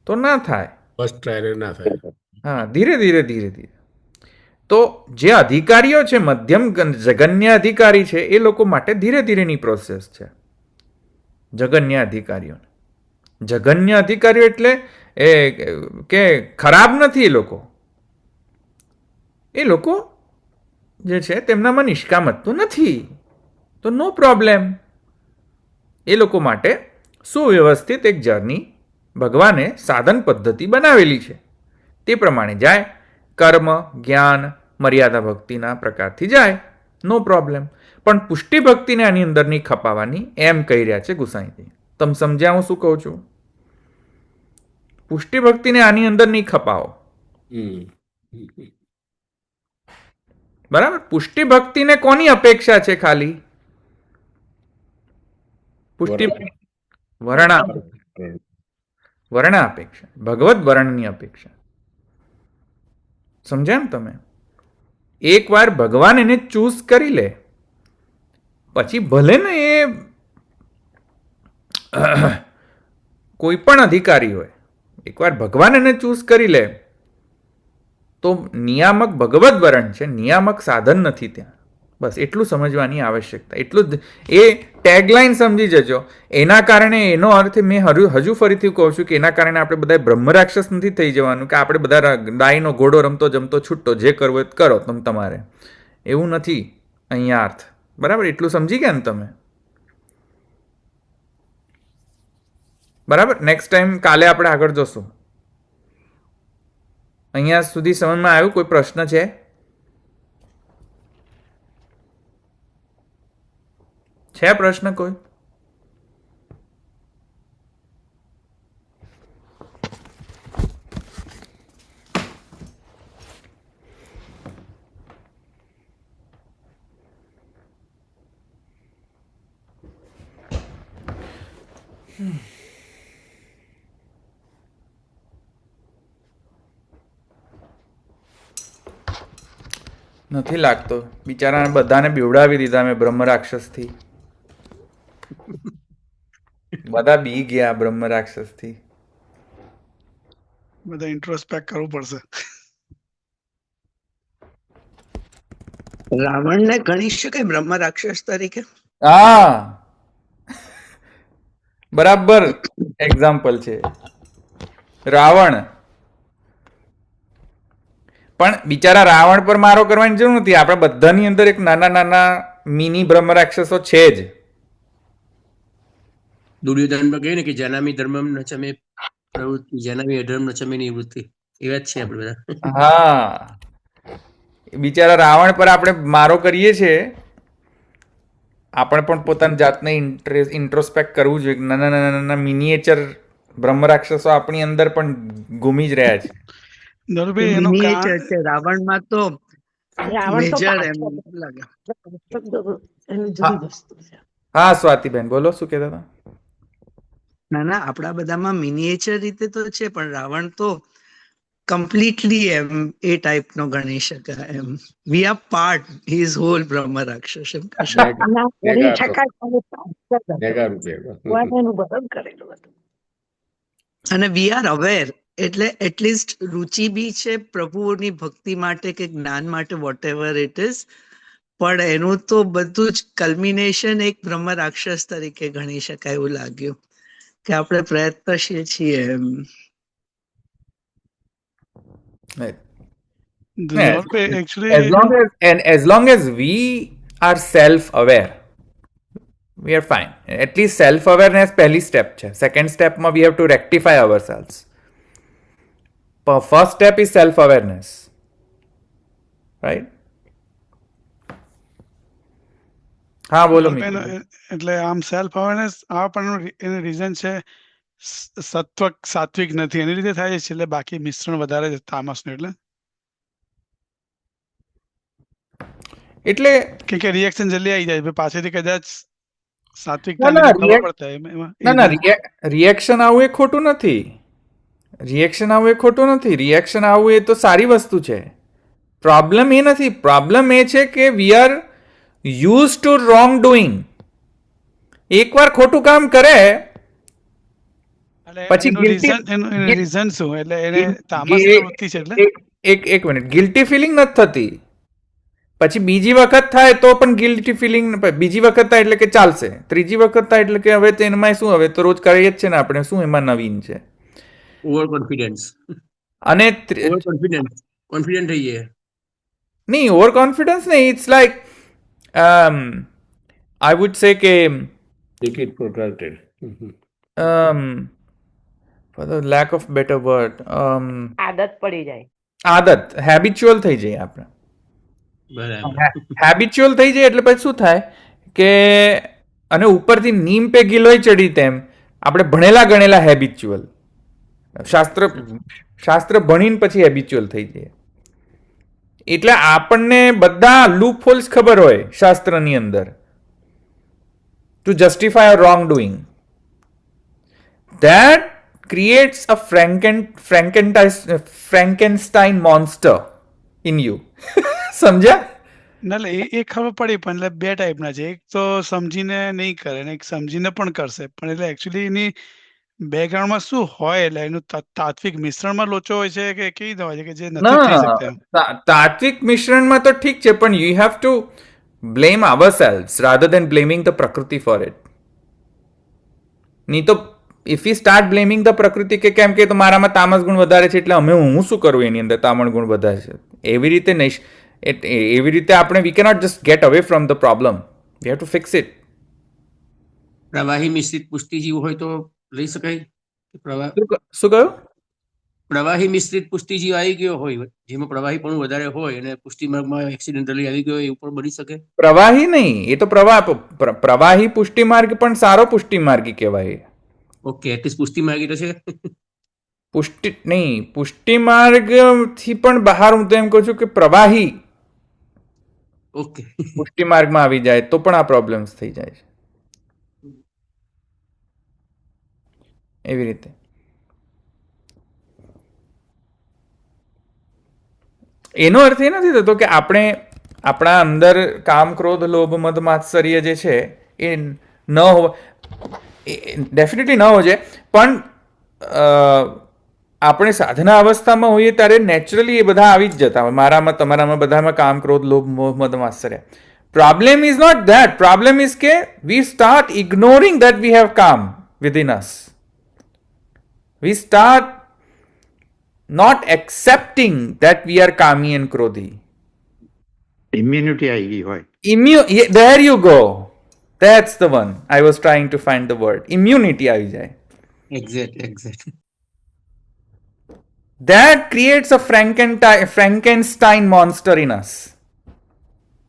તો ના થાય. ફર્સ્ટ ટ્રાયલ ના થાય. હા, ધીરે ધીરે. તો જે અધિકારીઓ છે, મધ્યમ જગન્ય અધિકારી છે, એ લોકો માટે ધીરે ધીરેની પ્રોસેસ છે. જગન્ય અધિકારીઓ એટલે કે ખરાબ નથી. એ લોકો જે છે તેમનામાં નિષ્કામત્વ નથી, તો નો પ્રોબ્લેમ. એ લોકો માટે સુવ્યવસ્થિત એક જર્ની ભગવાને સાધન પદ્ધતિ બનાવેલી છે. તે પ્રમાણે જાય, કર્મ, જ્ઞાન, મર્યાદા ભક્તિના પ્રકારથી જાય, નો પ્રોબ્લેમ. પણ પુષ્ટિ ભક્તિને આની અંદર નહીં ખપાવવાની એમ કહી રહ્યા છે ગુસાઈજી. તમે સમજ્યા હું શું કહું છું? પુષ્ટિ ભક્તિને આની અંદર નહીં ખપાવો. બરાબર? પુષ્ટિ ભક્તિને કોની અપેક્ષા છે? ખાલી પુષ્ટિ વર્ણ અપેક્ષા, ભગવત વર્ણની અપેક્ષા. સમજ્યા ને તમે? એકવાર ભગવાન એને ચૂઝ કરી લે પછી ભલે ને એ કોઈ પણ અધિકારી હોય, એકવાર ભગવાન એને ચૂઝ કરી લે તો નિયામક ભગવત વરણ છે, નિયામક સાધન નથી ત્યાં. બસ એટલું સમજવાની આવશ્યકતા. એટલું જ એ ટેગલાઇન સમજી જજો. એના કારણે એનો અર્થ મેં હજુ ફરીથી કહું છું કે એના કારણે આપણે બધા બ્રહ્મ રાક્ષસ નથી થઈ જવાનું, કે આપણે બધા દાઈનો ઘોડો રમતો જમતો છૂટતો, જે કરવો એ કરો તમારે. એવું નથી અહીંયા અર્થ. બરાબર? એટલું સમજી ગયા ને તમે? બરાબર? નેક્સ્ટ ટાઈમ કાલે આપણે આગળ જોશું. અહીંયા સુધી સમજમાં આવ્યું? કોઈ પ્રશ્ન છે? છે પ્રશ્ન કોઈ? નથી લાગતો. બિચારાને બધાને બીવડાવી દીધા મેં બ્રહ્મ રાક્ષસથી. બધા બી ગયા બ્રહ્મ રાક્ષસથી. બધા ઇન્ટ્રોસ્પેક્ટ કરવું પડશે. રાવણને ગણી શકાય બ્રહ્મ રાક્ષસ તરીકે? હા, બરાબર એક્ઝામ્પલ છે રાવણ. પણ બિચારા રાવણ પર મારો કરવાની જરૂર નથી. આપણા બધાની અંદર એક નાના નાના મિની બ્રહ્મ રાક્ષસો છે જ. દુર્યોધન કહ્યું ને કે જનામી ધર્મમ ન ચમે પ્રવૃત્તિ, જનામી અધર્મ ન ચમે નિવૃત્તિ. એવા જ છે આપણે બધા. હા, બિચારા રાવણ પર આપણે મારો કરીએ છીએ. આપણે પણ પોતાની જાતને ઇન્ટ્રોસ્પેક્ટ કરવું જોઈએ. નાના નાના નાના મિનિએચર બ્રહ્મ રાક્ષસો આપણી અંદર પણ ઘૂમી જ રહ્યા છે. ધનુભાઈ એનું Miniature કારણ છે રાવણમાં તો રાવણ તો મેજર એમ પાછળ લાગે. એની જુદી વસ્તુ છે. હા સ્વાતિબેન બોલો, શું કહેતા હતા? ના ના, આપણા બધામાં મિનિએચર રીતે તો છે, પણ રાવણ તો કમ્પ્લીટલી એમ એ ટાઈપ નો ગણી શકાય એમ. We are part his whole બ્રહ્મ રાક્ષસ એમ કહી શકાય. ના કરી શકાય પણ પાછળ હતો. ભેગા ભેગા. ભગવાને એનું બધું કરેલું હતું. અને વી આર અવેર, એટલે એટલીસ્ટ રુચિ બી છે પ્રભુઓની ભક્તિ માટે કે જ્ઞાન માટે, વોટ એવર ઇટ ઇઝ. પણ એનું તો બધું જ કલ્મિનેશન એક બ્રહ્મ રાક્ષસ તરીકે ગણી શકાય એવું લાગ્યું કે આપણે પ્રયત્નશીલ છીએ એમ. Dhanubhai as actually long as and as long as we are self-aware, we are fine. At least self-awareness પહેલી step છે. Second step માં we have to rectify ourselves. First step is self-awareness, right? હા બોલો મિત્ર. એટલે આમ સેલ્ફ અવેરનેસ આ પણ એનું રીઝન છે સત્વ સાત્વિક નથી એની લીધે થાય છે. એટલે બાકી મિશ્રણ વધારે છે તામસનું. એટલે કેમ કે રિએક્શન જલ્દી આવી જાય પાછળથી કદાચ સાત્વિક ના ના ખબર પડતા ના ના રિએક્શન આવવું એ ખોટું નથી. રિએક્શન આવવું એ ખોટું નથી. રિએક્શન આવવું એ તો સારી વસ્તુ છે. પ્રોબ્લેમ એ નથી. પ્રોબ્લેમ એ છે કે we are use to wrong doing. એકવાર ખોટું કામ કરે પછી રીઝન શું? એટલે એને તામસની વૃત્તિ છે. એટલે એક મિનિટ, ગિલ્ટી ફિલિંગ નથી થતી. પછી બીજી વખત થાય તો પણ ગિલ્ટી ફિલિંગ, બીજી વખત થાય એટલે કે ચાલશે, ત્રીજી વખત થાય એટલે કે હવે એમાં શું, હવે તો રોજ કરીએ જ છે ને આપણે, શું એમાં નવીન છે? Over confidence. અને ઓવર કોન્ફિડન્ટ થઈ જાય. નહીં, ઓવર કોન્ફિડન્સ નહીં. It's like I would say કે Take it for granted. for the lack of better word, આદત પડી જાય. આદત, હેબિચ્યુઅલ થઈ જાય આપણે. બરાબર. હેબિચ્યુઅલ થઈ જાય એટલે પછી શું થાય કે, અને ઉપરથી નીમ પે ગિલોય ચડી તેમ આપણે ભણેલા ગણેલા હેબિચ્યુઅલ, શાસ્ત્ર ભણીને પછી હેબિચ્યુઅલ થઈ જાય. એટલે આપણને બધા લૂપ હોલ્સ ખબર હોય શાસ્ત્રની અંદર to justify a wrongdoing. That creates a Frankenstein monster in you. સમજ્યા? ના એટલે એ ખબર પડી, પણ એટલે બે ટાઈપના છે. એક તો સમજીને નહીં કરે ને એક સમજીને પણ કરશે. પણ એટલે એકચ્યુઅલી એની બેકગ્રાઉન્ડમાં શું હોય, એટલે એનું તાત્વિક મિશ્રણમાં લોચો હોય છે કે કેવી રીતે હોય છે કે જે નથી થઈ શકતા એમ? તાત્વિક મિશ્રણમાં તો ઠીક છે, પણ you have to blame ourselves rather than blaming the prakriti for it. નહીં તો if you start blaming the prakriti કે કેમ કે તો મારામાં તામસ ગુણ વધારે છે એટલે હું શું કરું એની અંદર, તામણ ગુણ વધારે છે, એવી રીતે નહીં. એવી રીતે આપણે વી cannot just gate away from the problem. We have to fix it. પ્રવાહી મિશ્રિત પુષ્ટિ જેવું હોય તો લઈ શકાય? પ્રવાહ શું કહ્યું? પ્રવાહી મિશ્રિત પુષ્ટિજીવ આવી ગયો હોય, જેમાં પ્રવાહી પણ વધારે હોય અને પુષ્ટિ માર્ગમાં એક્સિડેન્ટલી આવી ગયો, એવું પણ બની શકે. પ્રવાહી નહીં, એ તો પ્રવાહી પુષ્ટિ માર્ગ પણ સારો પુષ્ટિ માર્ગી કહેવાય. ઓકે, એટલીસ્ટ પુષ્ટિ માર્ગી તો છે. પુષ્ટિ નહીં, પુષ્ટિ માર્ગ થી પણ બહાર હું તો એમ કહું છું કે પ્રવાહી ઓકે, પુષ્ટિ માર્ગમાં આવી જાય તો પણ આ પ્રોબ્લેમ્સ થઈ જાય છે. એવી રીતે એનો અર્થ એ નથી થતો કે આપણે આપણા અંદર કામ, ક્રોધ, લોભ, મદ, માત્સર્ય જે છે એ ન હોવા, ડેફિનેટલી ન હોવો જોઈએ, પણ આપણે સાધના અવસ્થામાં હોઈએ ત્યારે નેચરલી એ બધા આવી જ જતા હોય, મારામાં, તમારામાં, બધામાં કામ, ક્રોધ, લોભ, મોહ, મદ, માત્સર્ય. Problem is not that. Problem is કે we start ignoring that we have kaam within us. We start not accepting that we are kami and krodhi. Immunity આવી ગઈ હોય. There you go. That's the one. I was trying to find the word. Immunity આવી જાય. Exact. That creates a Frankenstein monster in us.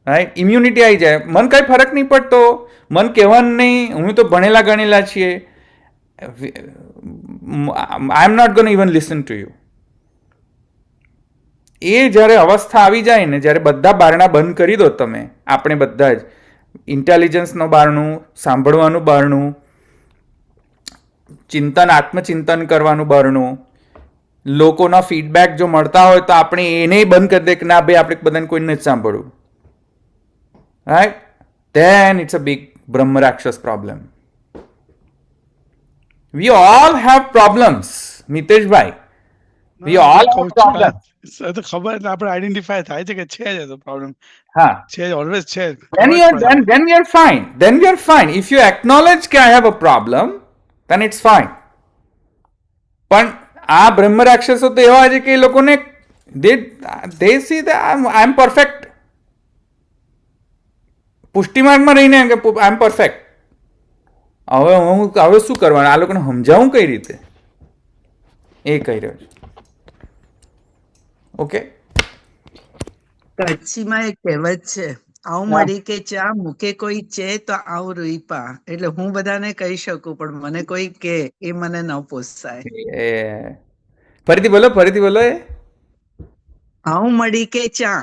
Right? Immunity આવી જાય. મન કઈ ફરક નહીં પડતો. મન કહેવાનું નહીં, હું તો ભણેલા ગણેલા છીએ. I am not going to even listen to you. એ જ્યારે અવસ્થા આવી જાય ને, જ્યારે બધા બારણા બંધ કરી દો તમે, આપણે બધા જ, ઇન્ટેલિજન્સનું બારણું, સાંભળવાનું બારણું, ચિંતન, આત્મચિંતન કરવાનું બારણું, લોકોના ફીડબેક જો મળતા હોય તો આપણે એને બંધ કરી દે કે ના ભાઈ આપણે બધાને કોઈને જ સાંભળવું. Right? Then it's a big બ્રહ્મ રાક્ષસ problem. We all have problems, Miteshbhai. We all have problems. તો ખબર એટલે આપણે આઈડેન્ટિફાય થાય છે કે છે જ તો પ્રોબ્લેમ હા. છે, ઓલવેઝ છે. Then we are fine. Then we are fine. If you acknowledge કે I have a problem, then it's fine. પણ આ બ્રહ્મ રાક્ષસો તો એવા છે કે એ લોકોને they see that I am perfect. પુષ્ટિ માર્ગમાં રહીને કે I am perfect. હવે શું કરવાનું? આ લોકોને સમજાવું કઈ રીતે? એ કહી રહ્યો છું. ઓકે, કચ્છીમાં એક કહેવત છે, આવું મળી કે ચા મૂકે કોઈ છે તો આવું રૂઈપા. એટલે હું બધાને કહી શકું પણ મને કોઈ કે એ મને ન પોસાય. ફરીથી બોલો એ. આવું મળી કે ચા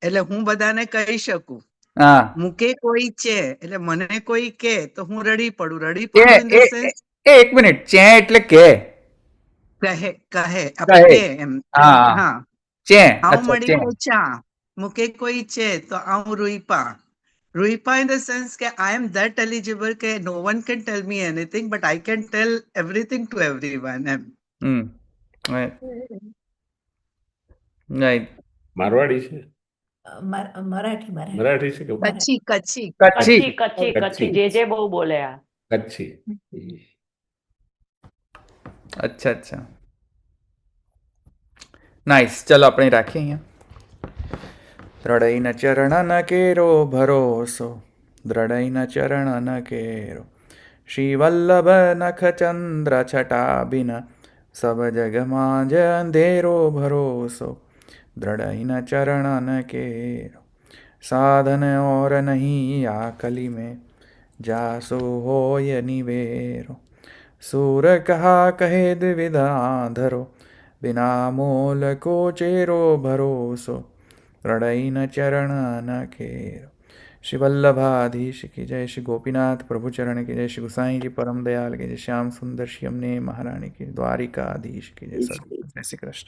એટલે હું બધાને કહી શકું, હા, મૂકે કોઈ છે એટલે મને કોઈ કે તો હું રડી પડું. એક મિનિટ, ચે એટલે કે કહે આપણે કે એમ. હા, ચે. આવું મળી કે ચા મૂકે કોઈ છે તો આવું રૂઈપા. રૂઈપા in the sense કે I am that eligible કે no one can tell me anything but I can tell everything to everyone એમ. રાઈટ. મારવાડી છે, મરાઠી છે કે કચ્છી જે બહુ બોલે આ. કચ્છી? અચ્છા. નાઇસ. ચલો આપણે રાખીએ અહીંયા. દ્રઢૈન ચરણ કેરો ભરોસો, દ્રઢૈન ચરણ કેરો, શ્રી વલ્લભ નખ ચંદ્ર છટાબિન, સબ જગમાં જ અંધેરો ભરોસો, દ્રઢૈન ચરણ કેરો, સાધન और नहीं आ कली में, जासो होय निवेरो, सूर कहा कहे द्विविधा धरो, बिना मोल को चेरो भरोસો, દ્રઢૈન ચરણ કેરો. શ્રી વલ્લભાધીશ કી જય, શ્રી ગોપીનાથ પ્રભુ ચરણ કી જય, શ્રી ગુસાઈજી પરમ દયાલ કી જય, શ્યામ સુંદર શ્રી અમને મહારાણી કી, દ્વારિકાધીશ કી જય. જય શ્રી કૃષ્ણ.